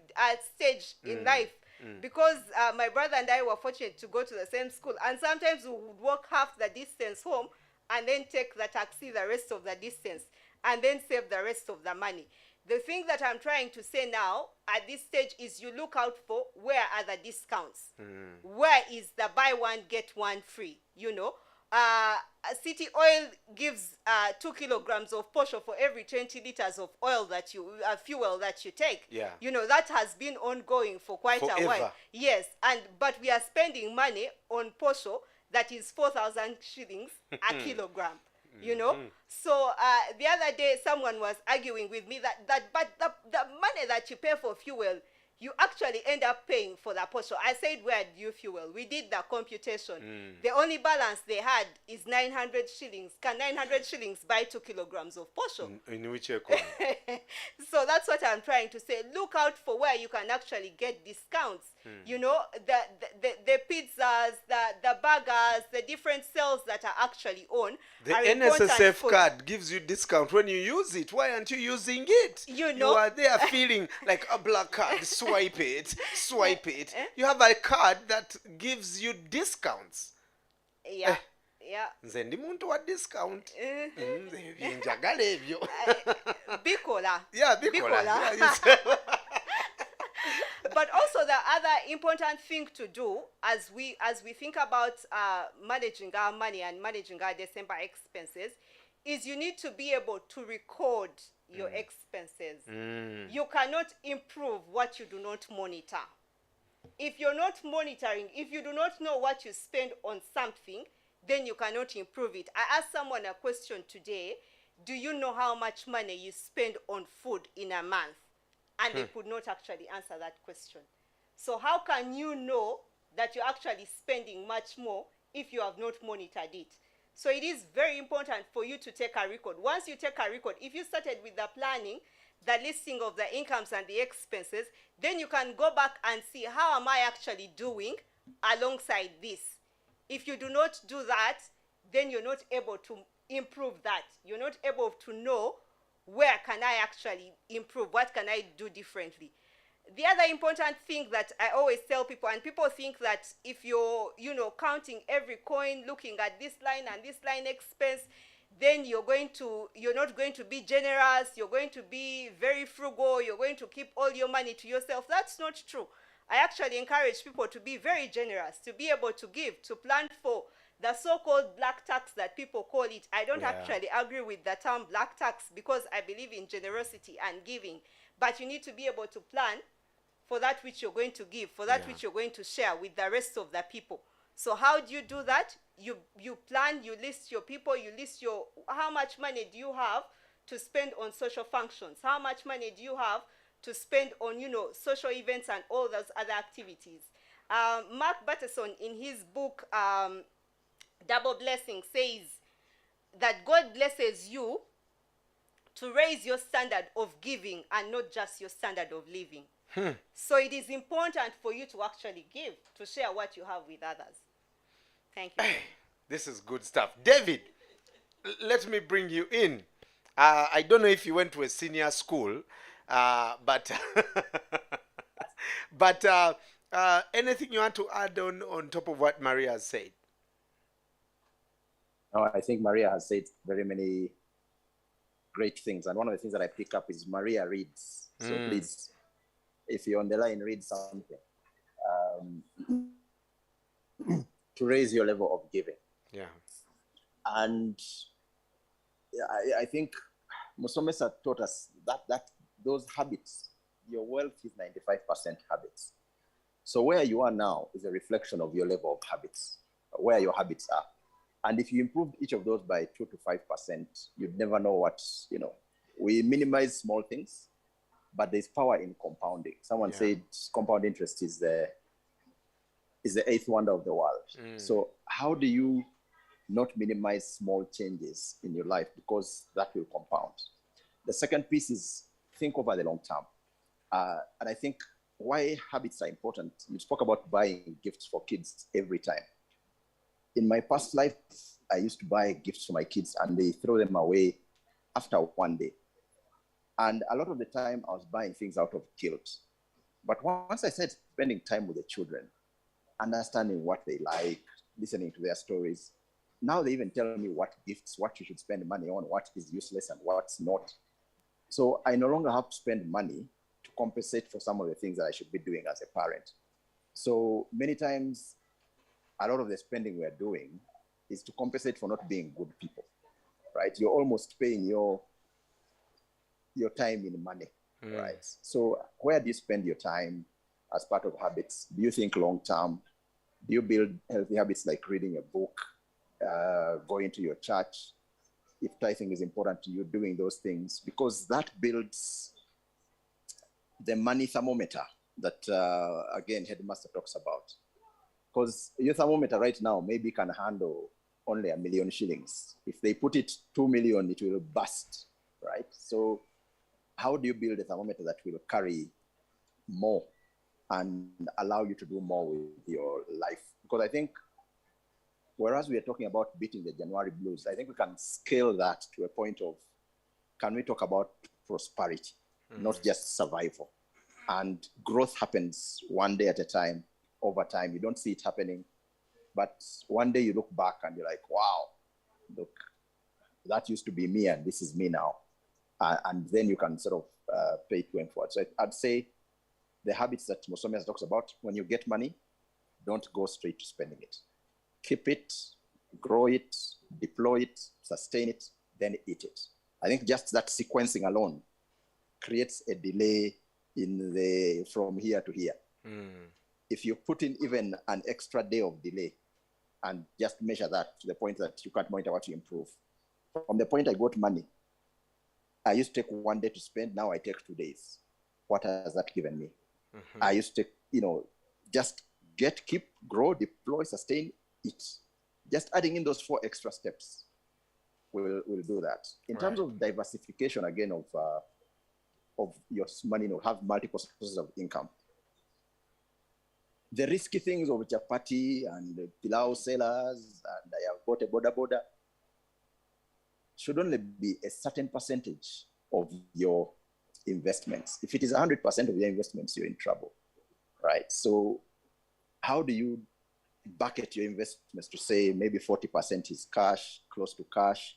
stage in life. Because my brother and I were fortunate to go to the same school, and sometimes we would walk half the distance home and then take the taxi the rest of the distance and then save the rest of the money. The thing that I'm trying to say now at this stage is you look out for where are the discounts. Where is the buy one get one free, you know. City Oil gives 2 kilograms of Porsche for every 20 liters of oil that you fuel that you take. You know, that has been ongoing for quite a while. Yes, but we are spending money on Porsche that is 4,000 shillings a kilogram. You know, so the other day someone was arguing with me that the money that you pay for fuel, you actually end up paying for the Porsche. I said, where do you fuel? We did the computation. The only balance they had is 900 shillings. Can 900 shillings buy 2 kilograms of Porsche? In which economy? So that's what I'm trying to say. Look out for where you can actually get discounts. You know, the pizzas, the burgers, the different sales that are actually on. The NSSF card gives you discount when you use it. Why aren't you using it? You know, you are there feeling like a black card. Swipe it. You have a card that gives you discounts. Yeah. Nze ndi muntu wa discount. Njagala ebyo. Bikola. Yeah, bikola. But also the other important thing to do as we think about managing our money and managing our December expenses is you need to be able to record your expenses. You cannot improve what you do not monitor. If you're not monitoring, if you do not know what you spend on something, then you cannot improve it. I asked someone a question today, do you know how much money you spend on food in a month? And they could not actually answer that question. So how can you know that you're actually spending much more if you have not monitored it? So it is very important for you to take a record. Once you take a record, if you started with the planning, the listing of the incomes and the expenses, then you can go back and see how am I actually doing alongside this. If you do not do that, then you're not able to improve that. You're not able to know where can I actually improve, what can I do differently. The other important thing that I always tell people, and people think that if you're, counting every coin, looking at this line and this line expense, then you're not going to be generous, you're going to be very frugal, you're going to keep all your money to yourself. That's not true. I actually encourage people to be very generous, to be able to give, to plan for the so-called black tax that people call it. I don't Yeah. actually agree with the term black tax because I believe in generosity and giving. But you need to be able to plan for that which you're going to give, for that Yeah. which you're going to share with the rest of the people. So how do you do that? You plan, you list your people, you list your how much money do you have to spend on social functions? How much money do you have to spend on, social events and all those other activities? Mark Batterson, in his book Double Blessing, says that God blesses you to raise your standard of giving and not just your standard of living. So it is important for you to actually give, to share what you have with others. Thank you. This is good stuff. David, let me bring you in. I don't know if you went to a senior school, but but anything you want to add on top of what Maria has said? No, I think Maria has said very many great things. And one of the things that I pick up is Maria reads. So please, if you're on the line, read something to raise your level of giving. Yeah. And I think Musomesa taught us that those habits, your wealth is 95% habits. So where you are now is a reflection of your level of habits, where your habits are. And if you improved each of those by 2 to 5%, you'd never know what, we minimize small things, but there's power in compounding. Someone said compound interest is the eighth wonder of the world. So how do you not minimize small changes in your life, because that will compound? The second piece is think over the long term. And I think why habits are important. You spoke about buying gifts for kids every time. In my past life, I used to buy gifts for my kids and they throw them away after one day. And a lot of the time I was buying things out of guilt. But once I started spending time with the children, understanding what they like, listening to their stories, now they even tell me what gifts, what you should spend money on, what is useless and what's not. So I no longer have to spend money to compensate for some of the things that I should be doing as a parent. So many times, a lot of the spending we're doing is to compensate for not being good people, right? You're almost paying your time in money, right? So where do you spend your time as part of habits? Do you think long-term? Do you build healthy habits like reading a book, going to your church? If tithing is important to you, doing those things, because that builds the money thermometer that, again, Headmaster talks about. Because your thermometer right now maybe can handle only 1 million shillings. If they put it 2 million, it will burst, right? So how do you build a thermometer that will carry more and allow you to do more with your life? Because I think, whereas we are talking about beating the January blues, I think we can scale that to a point of, can we talk about prosperity, not just survival? And growth happens one day at a time. Over time, you don't see it happening, but one day you look back and you're like, wow, look, that used to be me and this is me now. And then you can sort of pay it going forward. So I'd say the habits that Musomias talks about, when you get money, don't go straight to spending it. Keep it, grow it, deploy it, sustain it, then eat it. I think just that sequencing alone creates a delay from here to here. If you put in even an extra day of delay and just measure that to the point that you can't monitor what you improve. From the point I got money, I used to take 1 day to spend, now I take 2 days. What has that given me? I used to, just keep, grow, deploy, sustain, eat. Just adding in those 4 extra steps will do that. In terms of diversification, again, of your money, have multiple sources of income. The risky things of chapati and pilau sellers, and I have bought a boda should only be a certain percentage of your investments. If it is 100% of your investments, you're in trouble, right? So how do you bucket your investments to say maybe 40% is cash, close to cash,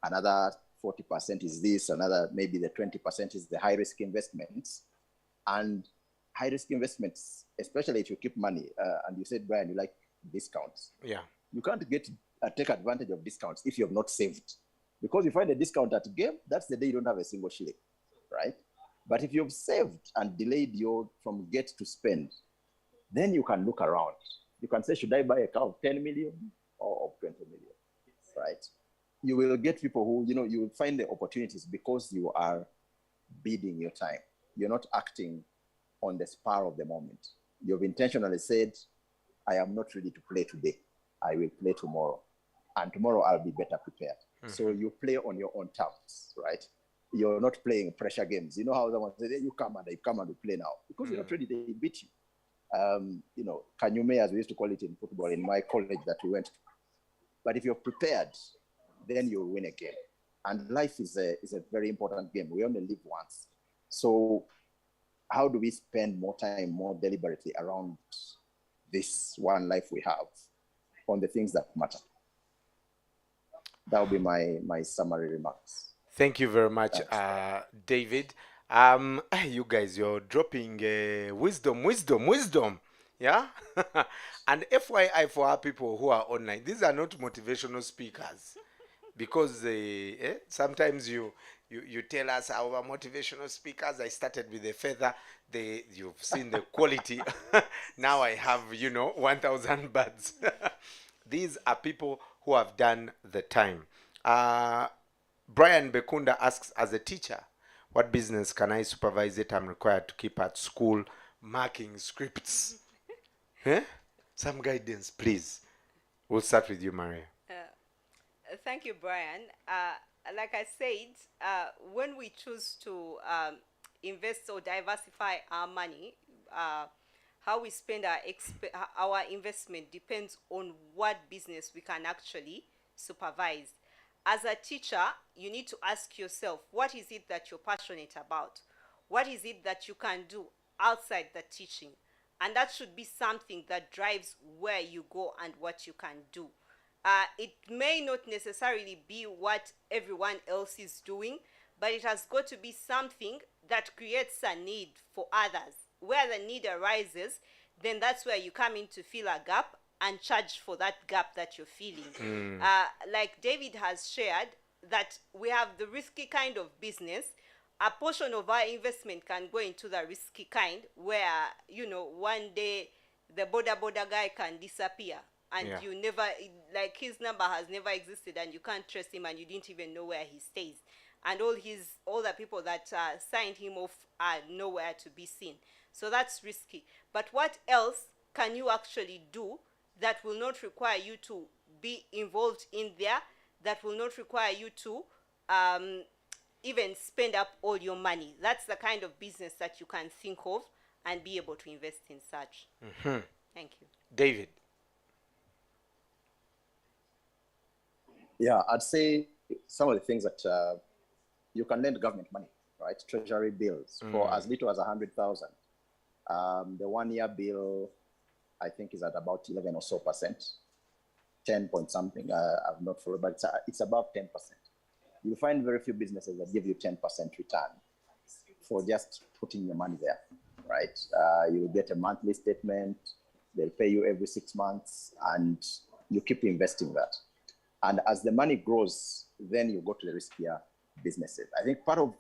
Another 40% is this, another maybe the 20% is the high risk investments. And high risk investments, especially if you keep money, and you said, Brian, you like discounts. Yeah. You can't take advantage of discounts if you have not saved. Because you find a discount at game, that's the day you don't have a single shilling, right? But if you've saved and delayed your from get to spend, then you can look around. You can say, should I buy a car of 10 million or of 20 million, right? You will get people who, you will find the opportunities because you are bidding your time. You're not acting on the spur of the moment. You've intentionally said, I am not ready to play today. I will play tomorrow. And tomorrow I'll be better prepared. Mm-hmm. So you play on your own terms, right? You're not playing pressure games. You know how someone says, you come and we play now. Because you're not ready, they beat you. Kanyume, as we used to call it in football, in my college that we went to. But if you're prepared, then you'll win a game. And life is a very important game. We only live once. So how do we spend more time, more deliberately around this one life we have on the things that matter? That will be my summary remarks. Thank you very much, David. You guys, you're dropping wisdom. Yeah? And FYI for our people who are online, these are not motivational speakers. Because sometimes you tell us our motivational speakers, I started with a feather. You've seen the quality. Now I have, 1,000 birds. These are people who have done the time. Brian Bekunda asks, as a teacher, what business can I supervise that I'm required to keep at school? Marking scripts. Some guidance, please. We'll start with you, Mariah. Thank you, Brian. Like I said, when we choose to invest or diversify our money, how we spend our investment depends on what business we can actually supervise. As a teacher, you need to ask yourself, what is it that you're passionate about? What is it that you can do outside the teaching? And that should be something that drives where you go and what you can do. It may not necessarily be what everyone else is doing, but it has got to be something that creates a need for others. Where the need arises, then that's where you come in to fill a gap and charge for that gap that you're feeling. Like David has shared, that we have the risky kind of business. A portion of our investment can go into the risky kind where, one day the border guy can disappear. And you never, like his number has never existed and you can't trace him and you didn't even know where he stays. And all the people that signed him off are nowhere to be seen. So that's risky. But what else can you actually do that will not require you to be involved in there, that will not require you to even spend up all your money? That's the kind of business that you can think of and be able to invest in such. Mm-hmm. Thank you. David. Yeah, I'd say some of the things that you can lend government money, right? Treasury bills for as little as 100,000. The 1 year bill, I think, is at about 11 or so percent, 10 point something. I've not followed, but it's above 10%. You'll find very few businesses that give you 10% return for just putting your money there, right? You'll get a monthly statement. They'll pay you every 6 months, and you keep investing that. And as the money grows, then you go to the riskier businesses. I think part of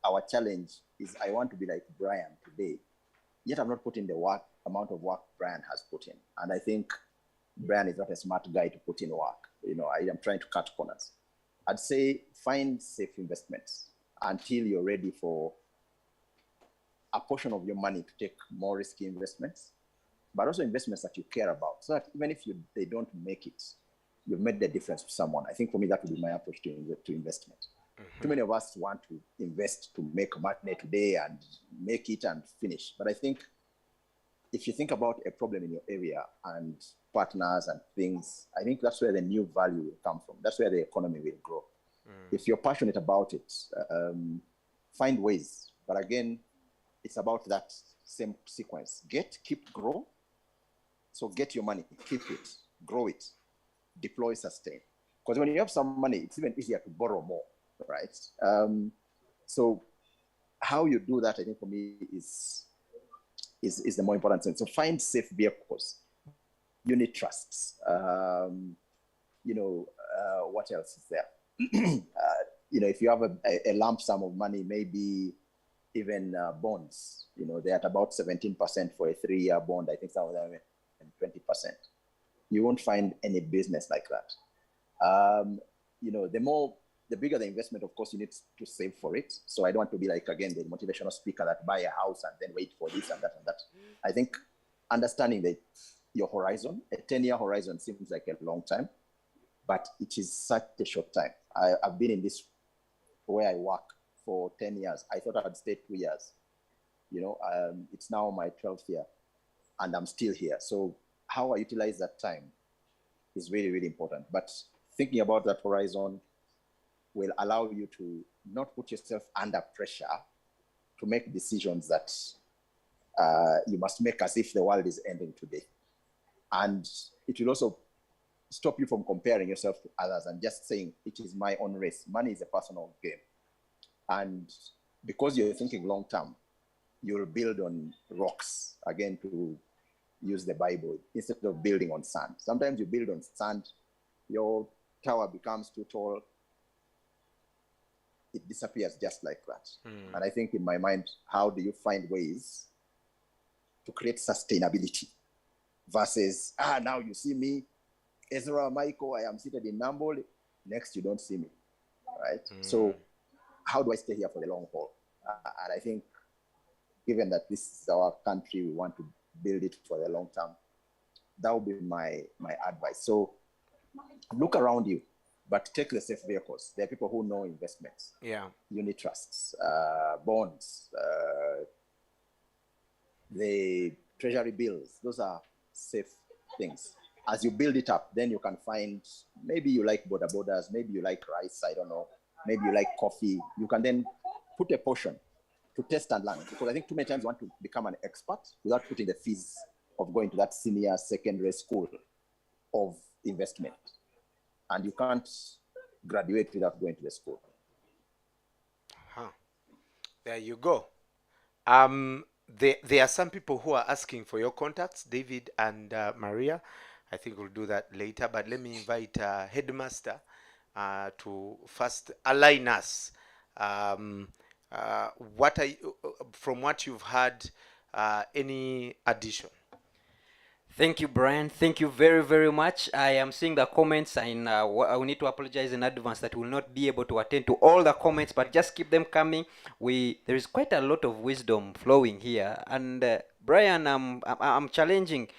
our challenge is I want to be like Brian today, yet I'm not putting the amount of work Brian has put in. And I think Brian is not a smart guy to put in work. I am trying to cut corners. I'd say find safe investments until you're ready for a portion of your money to take more risky investments, but also investments that you care about, so that even if they don't make it, you've made the difference to someone. I think for me, that would be my approach to investment. Mm-hmm. Too many of us want to invest to make money today and make it and finish. But I think if you think about a problem in your area and partners and things, I think that's where the new value will come from. That's where the economy will grow. If you're passionate about it, find ways. But again, it's about that same sequence. Keep, grow. So get your money, keep it, grow it, deploy, sustain. Because when you have some money, it's even easier to borrow more, right? So how you do that, I think for me is the more important thing. So find safe vehicles, unit trusts. What else is there? If you have a lump sum of money, maybe even bonds. They're at about 17% for a 3-year bond. I think some of them are 20%. You won't find any business like that. The bigger the investment, of course, you need to save for it. So I don't want to be like, again, the motivational speaker that buy a house and then wait for this and that and that. I think understanding that your horizon, a 10-year horizon seems like a long time, but it is such a short time. I've been in this where I work for 10 years. I thought I'd stay 2 years. It's now my 12th year and I'm still here. So how I utilize that time is really, really important. But thinking about that horizon will allow you to not put yourself under pressure to make decisions that you must make as if the world is ending today. And it will also stop you from comparing yourself to others and just saying, it is my own race. Money is a personal game. And because you're thinking long term, you'll build on rocks, again, to use the Bible, instead of building on sand. Sometimes you build on sand, your tower becomes too tall, it disappears just like that. And I think in my mind, how do you find ways to create sustainability versus, now you see me, Ezra Michael, I am seated in Nambole, next you don't see me, right? So how do I stay here for the long haul? And I think given that this is our country, we want to build it for the long term, that would be my advice. So look around you, but take the safe vehicles. There are people who know investments, unit trusts, bonds, the treasury bills. Those are safe things. As you build it up, then you can find, maybe you like border borders, maybe you like rice, I don't know, maybe you like coffee. You can then put a portion to test and learn, because I think too many times you want to become an expert without putting the fees of going to that senior secondary school of investment. And you can't graduate without going to the school. There you go. There are some people who are asking for your contacts, David and Maria. I think we'll do that later, but let me invite Headmaster to first align us. What are you, from what you've heard, any addition? Thank you, Brian. Thank you very, very much. I am seeing the comments, and I will need to apologize in advance that we will not be able to attend to all the comments, but just keep them coming. There is quite a lot of wisdom flowing here, and Brian, I'm challenging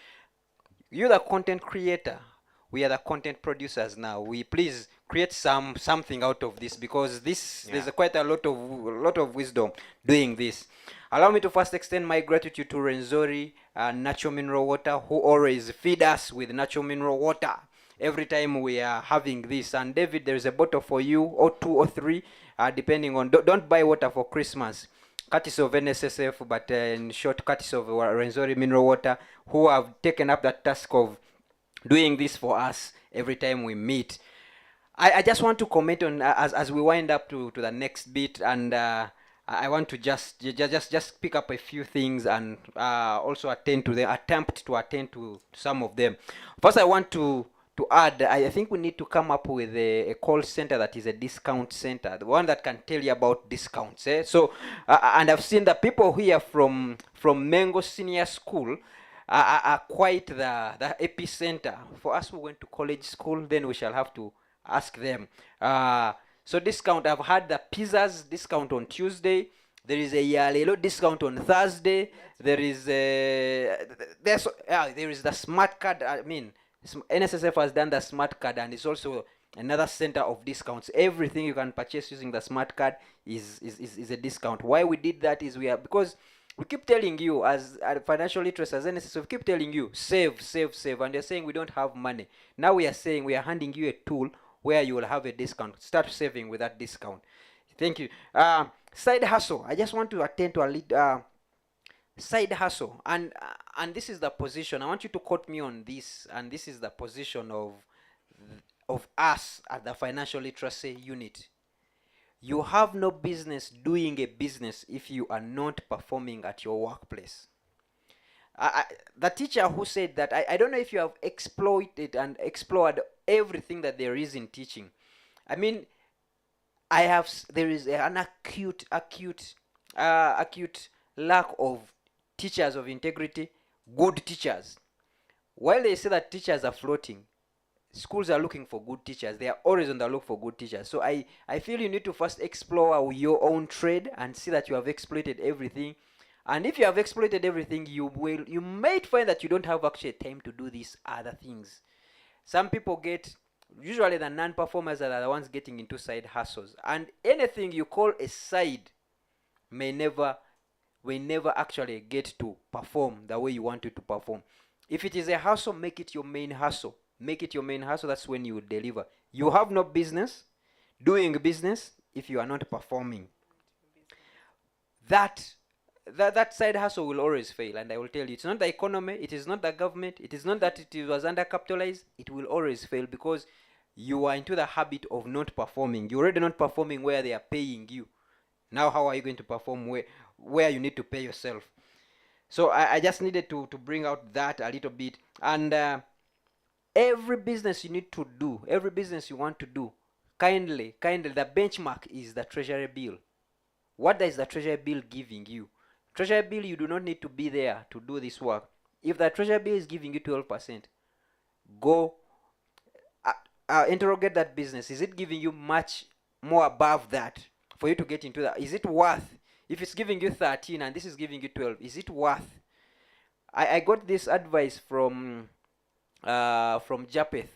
you, the content creator. We are the content producers now. We please create something out of this, because there's quite a lot of wisdom doing this. Allow me to first extend my gratitude to Renzori Natural Mineral Water, who always feed us with natural mineral water every time we are having this. And David, there is a bottle for you, or 2 or 3, depending on. Don't buy water for Christmas. Courtesy of NSSF, but in short, courtesy of Renzori Mineral Water, who have taken up that task of doing this for us every time we meet. I just want to comment on as we wind up to the next bit, and I want to just pick up a few things and also attempt to attend to some of them. First, I want to add, I think we need to come up with a call center that is a discount center, the one that can tell you about discounts. So, and I've seen the people here from Mengo Senior School are quite the epicenter. For us who went to college school, then we shall have to ask them. So discount, I've had the pizzas discount on Tuesday. There is a Yalelo discount on Thursday. There is the smart card. I mean, NSSF has done the smart card, and it's also another center of discounts. Everything you can purchase using the smart card is a discount. Why we did that is because we keep telling you, as financial literacy, as NSSF, we keep telling you, save, and you're saying we don't have money. Now we are saying we are handing you a tool where you will have a discount. Start saving with that discount. Thank you. Side hustle. I just want to attend to a lead. Side hustle, and this is the position. I want you to quote me on this, and this is the position of of us at the financial literacy unit. You have no business doing a business if you are not performing at your workplace. The teacher who said that, I don't know if you have exploited and explored everything that there is in teaching. I mean, there is an acute lack of teachers of integrity, good teachers. While they say that teachers are floating, schools are looking for good teachers. They are always on the look for good teachers. So I feel you need to first explore your own trade and see that you have exploited everything. And if you have exploited everything, you might find that you don't have actually time to do these other things. Some people usually the non-performers are the ones getting into side hustles. And anything you call a side may never actually get to perform the way you want it to perform. If it is a hustle, make it your main hustle. Make it your main hustle. That's when you will deliver. You have no business doing business if you are not performing. That side hustle will always fail, and I will tell you, it's not the economy, it is not the government, it is not that it was undercapitalized. It will always fail because you are into the habit of not performing. You're already not performing where they are paying you. Now how are you going to perform where you need to pay yourself? So I just needed to bring out that a little bit. And every business you need to do, every business you want to do, kindly, the benchmark is the treasury bill. What is the treasury bill giving you? Treasury bill, you do not need to be there to do this work. If the treasury bill is giving you 12%, go interrogate that business. Is it giving you much more above that for you to get into that? Is it worth? If it's giving you 13 and this is giving you 12, is it worth? I got this advice from Japheth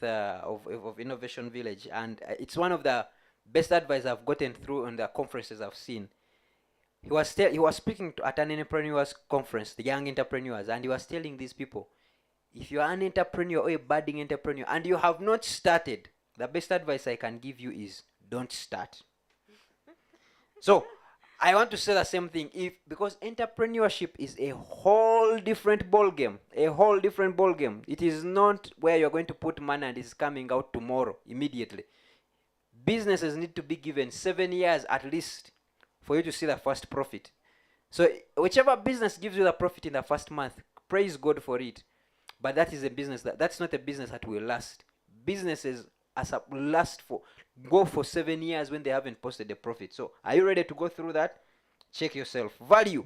of Innovation Village, and it's one of the best advice I've gotten through on the conferences I've seen. He was speaking at an entrepreneurs conference, the young entrepreneurs, and he was telling these people, if you are an entrepreneur or a budding entrepreneur and you have not started, the best advice I can give you is don't start. So I want to say the same thing, because entrepreneurship is a whole different ball game. It is not where you're going to put money and it's coming out tomorrow immediately. Businesses need to be given 7 years at least for you to see the first profit. So whichever business gives you the profit in the first month, praise God for it. But that is a business that's not a business that will last. Businesses go for 7 years when they haven't posted a profit. So are you ready to go through that? Check yourself. Value.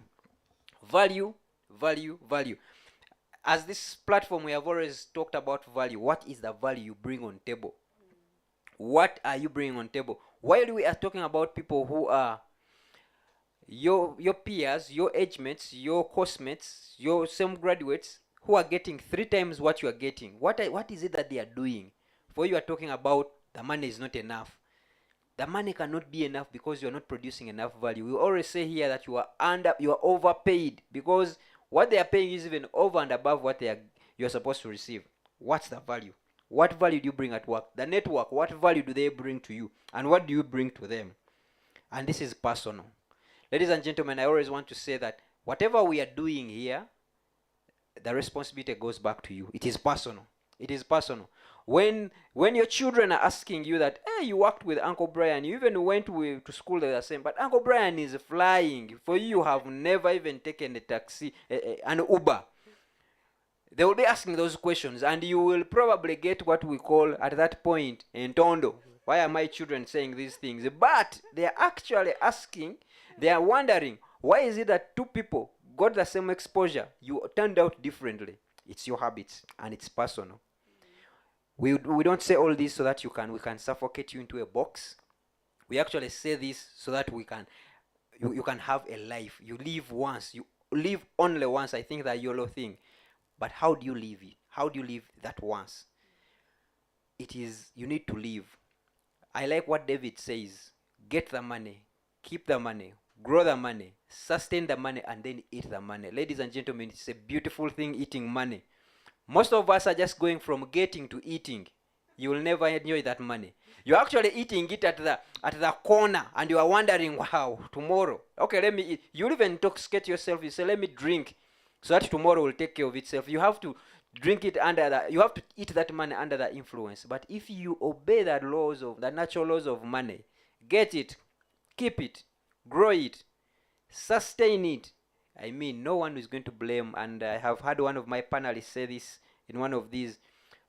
As this platform, we have always talked about value. What is the value you bring on table? What are you bringing on table? While we are talking about people who are your peers, your age mates, your course mates, your same graduates who are getting 3 times what you are getting, what is it that they are doing? For you are talking about the money is not enough. The money cannot be enough because you are not producing enough value. We always say here that you are overpaid, because what they are paying is even over and above what you are supposed to receive. What's the value? What value do you bring at work? The network, what value do they bring to you? And what do you bring to them? And this is personal. Ladies and gentlemen, I always want to say that whatever we are doing here, the responsibility goes back to you. It is personal. When your children are asking you that, hey, you worked with Uncle Brian, you even went to school the same, but Uncle Brian is flying. For you have never even taken a taxi, an Uber. They will be asking those questions, and you will probably get what we call at that point, entondo. Why are my children saying these things? But they are actually asking, they are wondering, why is it that 2 people got the same exposure, you turned out differently? It's your habits, and it's personal. We don't say all this so that we can suffocate you into a box. We actually say this so that you can have a life. You live once. You live only once. I think that YOLO thing. But how do you live it? How do you live that once? You need to live. I like what David says. Get the money. Keep the money. Grow the money. Sustain the money, and then eat the money. Ladies and gentlemen, it's a beautiful thing, eating money. Most of us are just going from getting to eating. You will never enjoy that money. You're actually eating it at the corner, and you are wondering, wow, tomorrow. Okay, let me eat. You even intoxicate yourself. You say, let me drink, so that tomorrow will take care of itself. You have to drink it under the, you have to eat that money under the influence. But if you obey the laws of the natural laws of money, get it, keep it, grow it, sustain it, I mean, no one is going to blame. And I have had one of my panelists say this in one of these.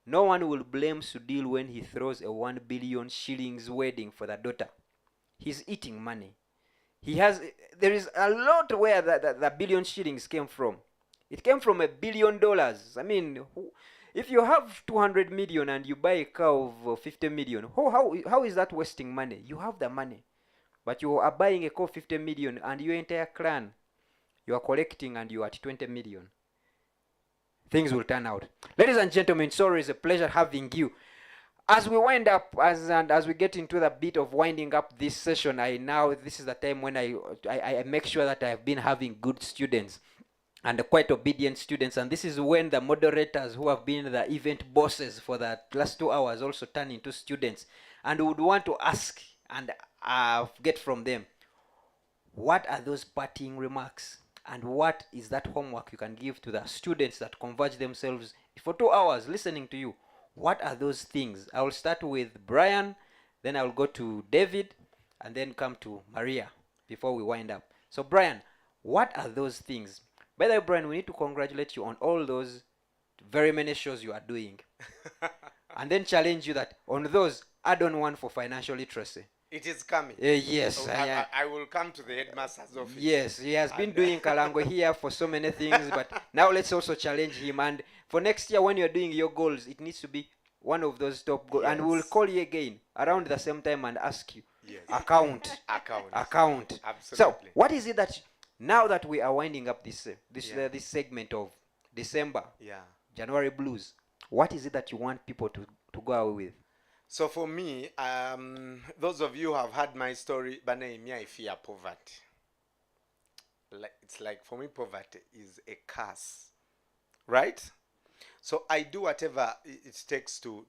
No one will blame Sudil when he throws a 1 billion shillings wedding for the daughter. He's eating money. He has, there is a lot where the billion shillings came from. It came from $1 billion. I mean, if you have 200 million and you buy a car of 50 million, how is that wasting money? You have the money, but you are buying a car of 50 million and your entire clan, you are collecting and you are at 20 million. Things will turn out. Ladies and gentlemen, it's always a pleasure having you. As we wind up, as we get into the bit of winding up this session, this is the time when I make sure that I have been having good students and quite obedient students, and this is when the moderators who have been the event bosses for the last 2 hours also turn into students and would want to ask and get from them, what are those parting remarks and what is that homework you can give to the students that converge themselves for 2 hours listening to you? What are those things? I will start with Brian, then I will go to David, and then come to Maria before we wind up. So Brian, what are those things? By the way, Brian, we need to congratulate you on all those very many shows you are doing. And then challenge you that on those, add on one for financial literacy. It is coming. Yes. I will come to the headmaster's office. Yes, he has been doing Kalango here for so many things, but now let's also challenge him. And for next year, when you're doing your goals, it needs to be one of those top goals. Yes. And we'll call you again around the same time and ask you. Yes. Account. Absolutely. So, what is it that, now that we are winding up this segment of December, January blues, what is it that you want people to go away with? So for me, those of you who have heard my story, I fear poverty. It's like, for me, poverty is a curse, right? So I do whatever it takes to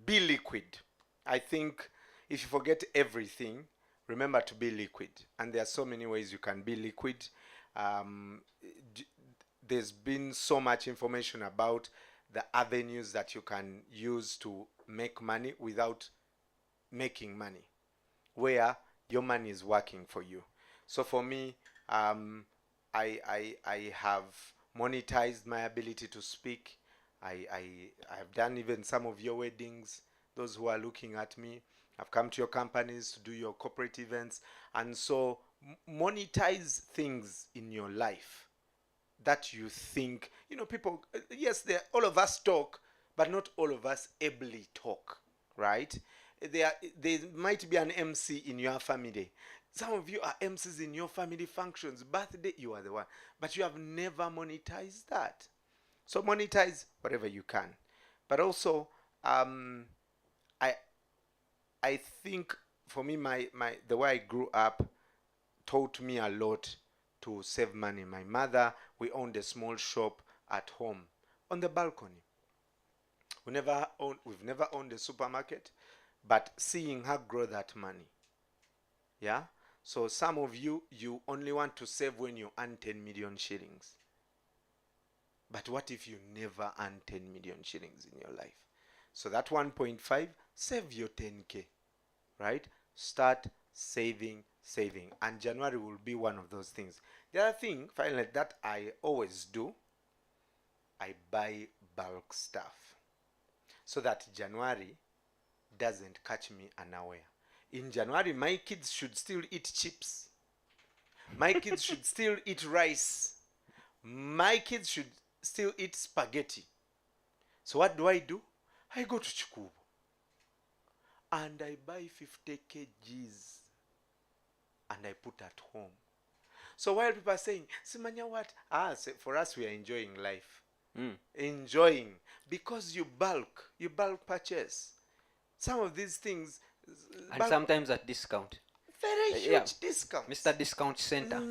be liquid. I think if you forget everything, remember to be liquid. And there are so many ways you can be liquid. There's been so much information about the avenues that you can use to make money without making money, where your money is working for you. So for me, I have monetized my ability to speak. I have done even some of your weddings. Those who are looking at me, I've come to your companies to do your corporate events. And so monetize things in your life that you think, people, yes, all of us talk, but not all of us ably talk, right? There might be an MC in your family. Some of you are MCs in your family functions, birthday, you are the one, but you have never monetized that. So monetize whatever you can. But also, I think for me, the way I grew up taught me a lot to save money. My mother, we owned a small shop at home on the balcony. We've never owned a supermarket, but seeing her grow that money. Yeah? So some of you only want to save when you earn 10 million shillings. But what if you never earn 10 million shillings in your life? So that 1.5, save your 10K, right? Start saving. And January will be one of those things. The other thing, finally, that I always do, I buy bulk stuff, so that January doesn't catch me unaware. In January, my kids should still eat chips. My kids should still eat rice. My kids should still eat spaghetti. So what do? I go to Chikubo and I buy 50 kgs and I put at home. So while people are saying, Simanya what? For us, we are enjoying life. Enjoying, because you bulk purchase. Some of these things, and sometimes at discount. Very huge discounts. Mr. Discount Center.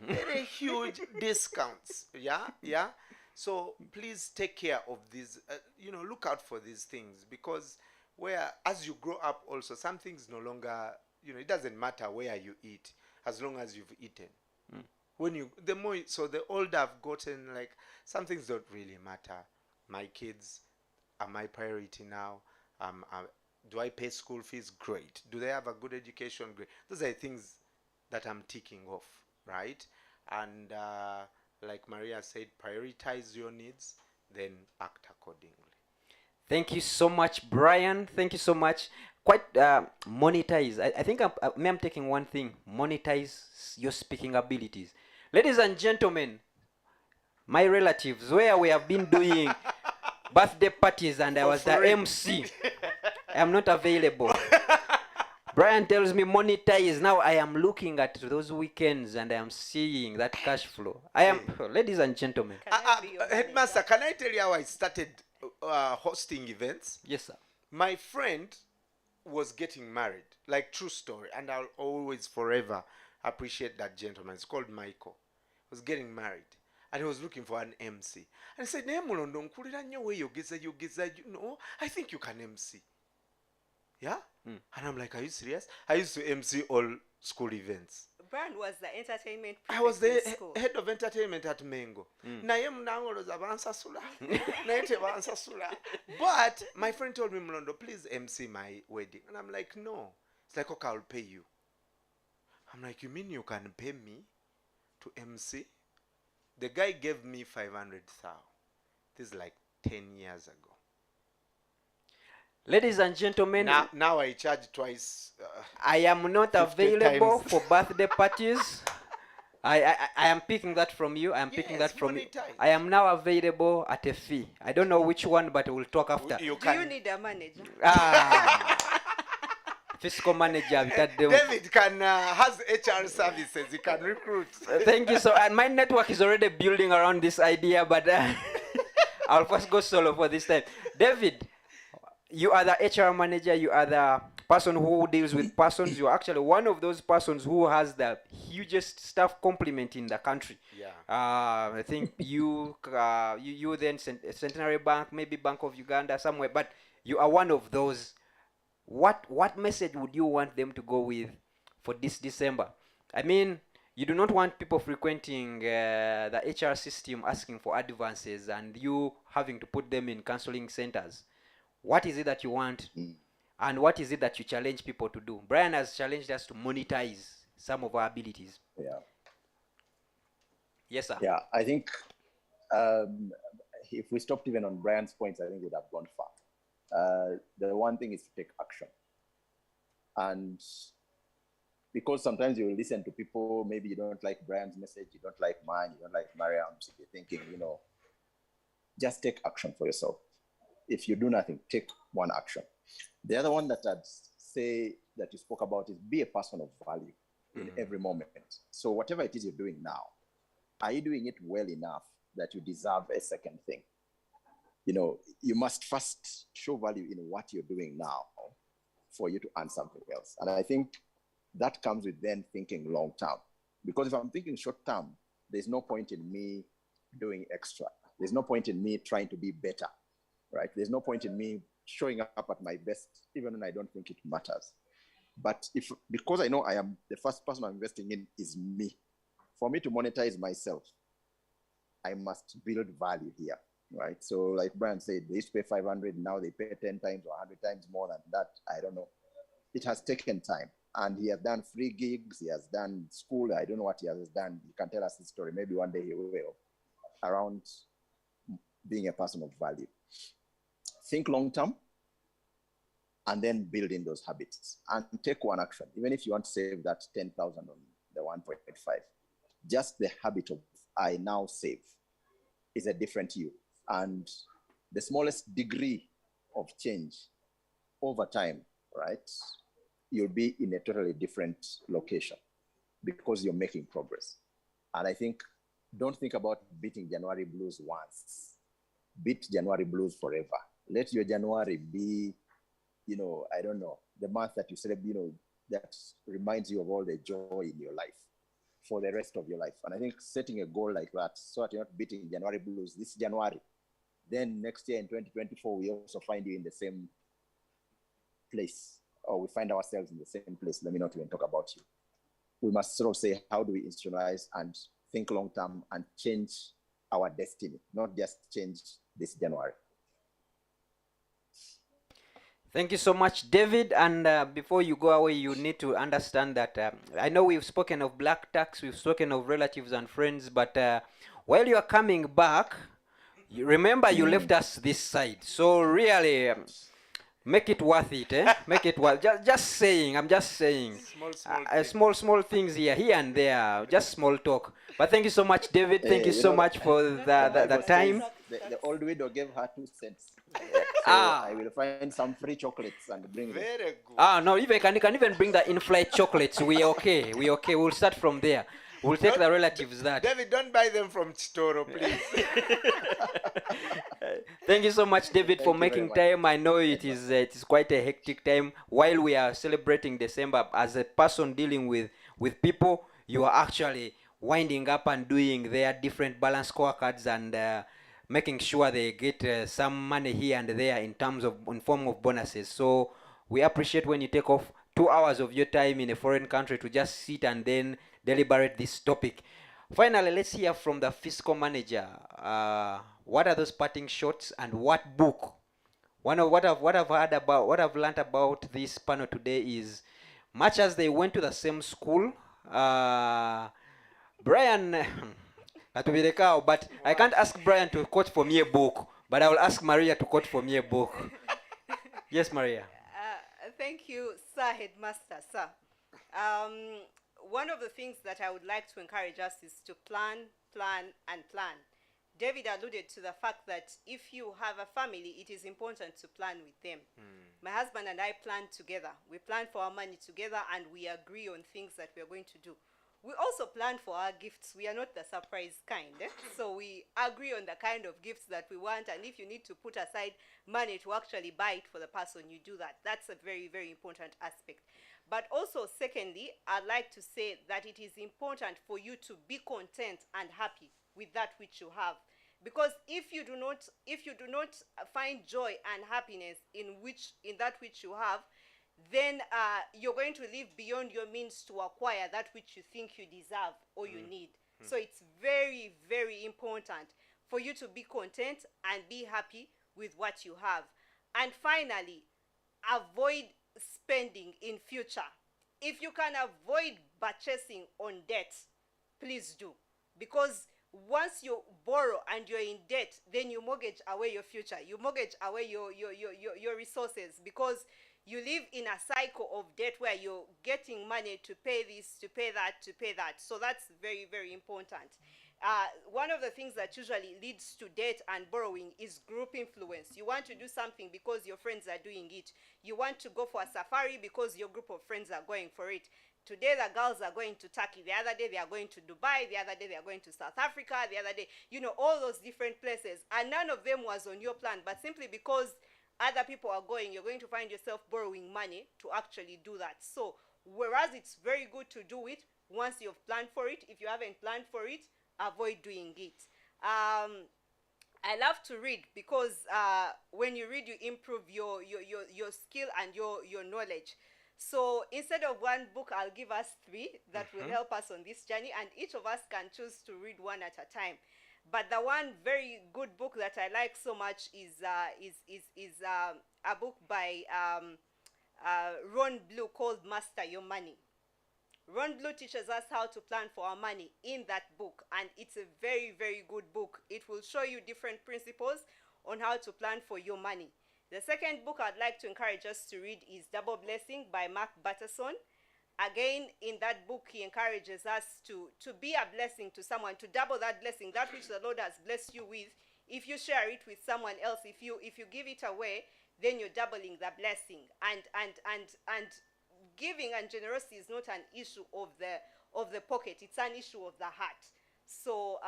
Very huge discounts. Yeah. So please take care of these. Look out for these things, because as you grow up, also some things no longer. It doesn't matter where you eat, as long as you've eaten. when you the more so the older I've gotten, like some things don't really matter. My kids are my priority now. Do I pay school fees? Great. Do they have a good education? Great. Those are things that I'm ticking off, right? And like Maria said, prioritize your needs, then act accordingly. Thank you so much, Brian. Thank you so much. Quite monetize. I think I'm taking one thing. Monetize your speaking abilities. Ladies and gentlemen, my relatives, where we have been doing birthday parties and I was the free. MC. I am not available. Brian tells me monetize. Now I am looking at those weekends and I am seeing that cash flow. I am, ladies and gentlemen. Can I be your Headmaster, manager? can I tell you how I started hosting events? Yes, sir. My friend was getting married, like true story, and I'll always forever appreciate that gentleman. It's called Michael. He was getting married and he was looking for an MC. And he said, "Naye Mulondo nkulira nnyo weeyogeza, you know, I think you can MC." Yeah? And I'm like, "Are you serious?" I used to MC all school events. Brian was the entertainment I was prefect the in school. head of entertainment at Mengo. Naye munangoloza bansasula. Naye tebansasula. But my friend told me, "Mulondo, please MC my wedding." And I'm like, "No." It's like, "Okay, I'll pay you." I'm like, "You mean you can pay me to MC?" The guy gave me 500,000. This is like 10 years ago. Ladies and gentlemen, Now I charge twice. I am not 50 available times. for birthday parties. I am picking that from you. I am picking Yes, that from you. monetize. I am now available at a fee. I don't know which one, but we'll talk after. You Do you can. need a manager? Fiscal manager. David can has HR services. He can recruit. Thank you. So, and my network is already building around this idea, but I'll first go solo for this time. David, you are the HR manager. You are the person who deals with persons. You are actually one of those persons who has the hugest staff complement in the country. Yeah. I think you then Centenary Bank, maybe Bank of Uganda, somewhere, but you are one of those. What message would you want them to go with for this December? I mean, you do not want people frequenting the HR system asking for advances and you having to put them in counseling centers. What is it that you want? And what is it that you challenge people to do? Brian has challenged us to monetize some of our abilities. Yeah. Yes, sir. Yeah, I think if we stopped even on Brian's points, I think we'd have gone far. The one thing is to take action. And because sometimes you listen to people, maybe you don't like Brian's message, you don't like mine, you don't like Mariam's, you're thinking, just take action for yourself. If you do nothing, take one action. The other one that I'd say that you spoke about is be a person of value in every moment. So whatever it is you're doing now, are you doing it well enough that you deserve a second thing? You must first show value in what you're doing now for you to earn something else. And I think that comes with then thinking long term. Because if I'm thinking short term, there's no point in me doing extra. There's no point in me trying to be better, right? There's no point in me showing up at my best, even when I don't think it matters. But because I know I am the first person I'm investing in is me, for me to monetize myself, I must build value here, right? So like Brian said, they used to pay 500, now they pay 10 times or 100 times more than that. I don't know. It has taken time. And he has done free gigs, he has done school, I don't know what he has done. He can tell us his story. Maybe one day he will, around being a person of value. Think long term, and then build in those habits and take one action. Even if you want to save that 10,000 on the 1.5, just the habit of I now save is a different you. And the smallest degree of change over time, right? You'll be in a totally different location because you're making progress. And I think, don't think about beating January blues once. Beat January blues forever. Let your January be, I don't know, the month that you celebrate, that reminds you of all the joy in your life for the rest of your life. And I think setting a goal like that, so that you're not beating January blues this January, then next year in 2024, we also find you in the same place, or we find ourselves in the same place. Let me not even talk about you. We must sort of say, how do we institutionalize and think long term, and change our destiny, not just change this January. Thank you so much, David. And before you go away, you need to understand that I know we've spoken of black tax, we've spoken of relatives and friends, but while you are coming back, you remember you left us this side. So really, make it worth it, eh? Make it worth. Just saying. I'm just saying. Small things here and there. Just small talk. But thank you so much, David. Thank you so much for the time. The old widow gave her 2 cents. So I will find some free chocolates and bring them. Very good. No, even you can even bring the in-flight chocolates. We okay. We okay. We'll start from there. We'll take the relatives that. David, don't buy them from Chitoro, please. Thank you so much, David, for making time. I know it is quite a hectic time. While we are celebrating December, as a person dealing with people, you are actually winding up and doing their different balance scorecards and making sure they get some money here and there in form of bonuses. So we appreciate when you take off 2 hours of your time in a foreign country to just sit and then deliberate this topic. Finally, let's hear from the fiscal manager. What are those parting shots and what book? What I've learned about this panel today is, much as they went to the same school, Brian, but I can't ask Brian to quote for me a book, but I will ask Maria to quote for me a book. Yes, Maria. Thank you, Sir Headmaster, sir. One of the things that I would like to encourage us is to plan, and plan. David alluded to the fact that if you have a family, it is important to plan with them. My husband and I plan together. We plan for our money together and we agree on things that we are going to do. We also plan for our gifts. We are not the surprise kind. So we agree on the kind of gifts that we want, and if you need to put aside money to actually buy it for the person, you do that. That's a very, very important aspect. But also, secondly, I'd like to say that it is important for you to be content and happy with that which you have. Because if you do not find joy and happiness in that which you have, then you're going to live beyond your means to acquire that which you think you deserve or you need. So it's very, very important for you to be content and be happy with what you have. And finally, avoid spending in future. If you can avoid purchasing on debt, please do. Because once you borrow and you're in debt, then you mortgage away your future. You mortgage away your resources, because you live in a cycle of debt where you're getting money to pay this, to pay that, to pay that. So that's very, very important. One of the things that usually leads to debt and borrowing is group influence. You want to do something because your friends are doing it. You want to go for a safari because your group of friends are going for it. Today the girls are going to Turkey. The other day they are going to Dubai. The other day they are going to South Africa. The other day, all those different places. And none of them was on your plan. But simply because other people are going, you're going to find yourself borrowing money to actually do that. So whereas it's very good to do it once you've planned for it, if you haven't planned for it, avoid doing it. I love to read because when you read, you improve your skill and your knowledge. So instead of one book, I'll give us 3 that will help us on this journey, and each of us can choose to read one at a time. But the one very good book that I like so much is a book by Ron Blue called Master Your Money. Ron Blue teaches us how to plan for our money in that book, and it's a very, very good book. It will show you different principles on how to plan for your money. The second book I'd like to encourage us to read is Double Blessing by Mark Batterson. Again, in that book, he encourages us to be a blessing to someone, to double that blessing, that which the Lord has blessed you with. If you share it with someone else, if you give it away, then you're doubling the blessing. And giving and generosity is not an issue of the pocket; it's an issue of the heart. So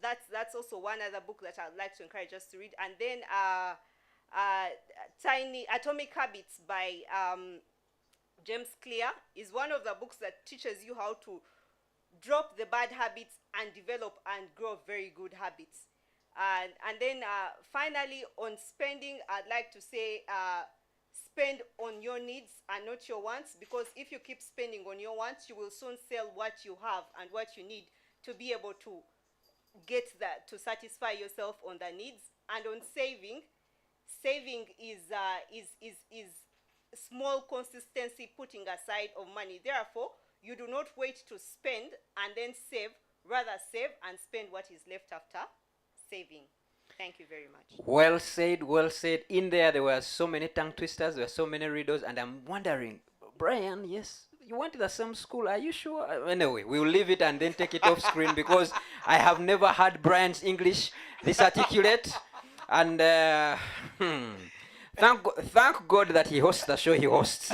that's also one other book that I'd like to encourage us to read. And then Tiny Atomic Habits by James Clear is one of the books that teaches you how to drop the bad habits and develop and grow very good habits. And then finally, on spending, I'd like to say spend on your needs and not your wants, because if you keep spending on your wants, you will soon sell what you have and what you need to be able to get that, to satisfy yourself on the needs. And on saving, saving is small consistency putting aside of money. Therefore, you do not wait to spend and then save, rather save and spend what is left after saving. Thank you very much. Well said, well said. In there were so many tongue twisters, there were so many riddles, and I'm wondering, Brian, yes, you went to the same school, are you sure? Anyway, we'll leave it and then take it off screen because I have never heard Brian's English this articulate. And thank God that he hosts the show he hosts.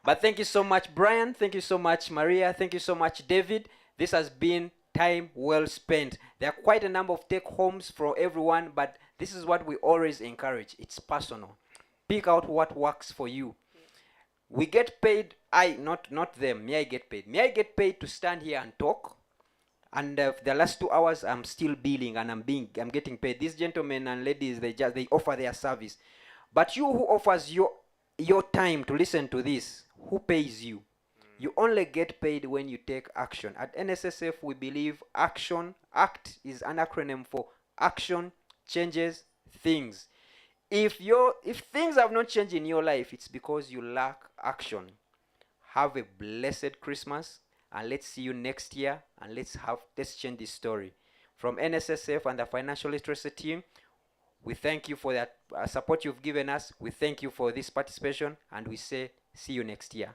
But thank you so much, Brian. Thank you so much, Maria. Thank you so much, David. This has been time well spent. There are quite a number of take homes for everyone, but this is what we always encourage. It's personal. Pick out what works for you. We get paid, not them, me I get paid. Me I get paid to stand here and talk. And the last 2 hours I'm still billing and I'm getting paid. These gentlemen and ladies, they offer their service. But you who offers your time to listen to this, who pays you? You only get paid when you take action. At NSSF, we believe ACT is an acronym for action changes things. If things have not changed in your life, it's because you lack action. Have a blessed Christmas, and let's see you next year, and let's change this story. From NSSF and the Financial Literacy team, we thank you for that support you've given us. We thank you for this participation, and we say see you next year.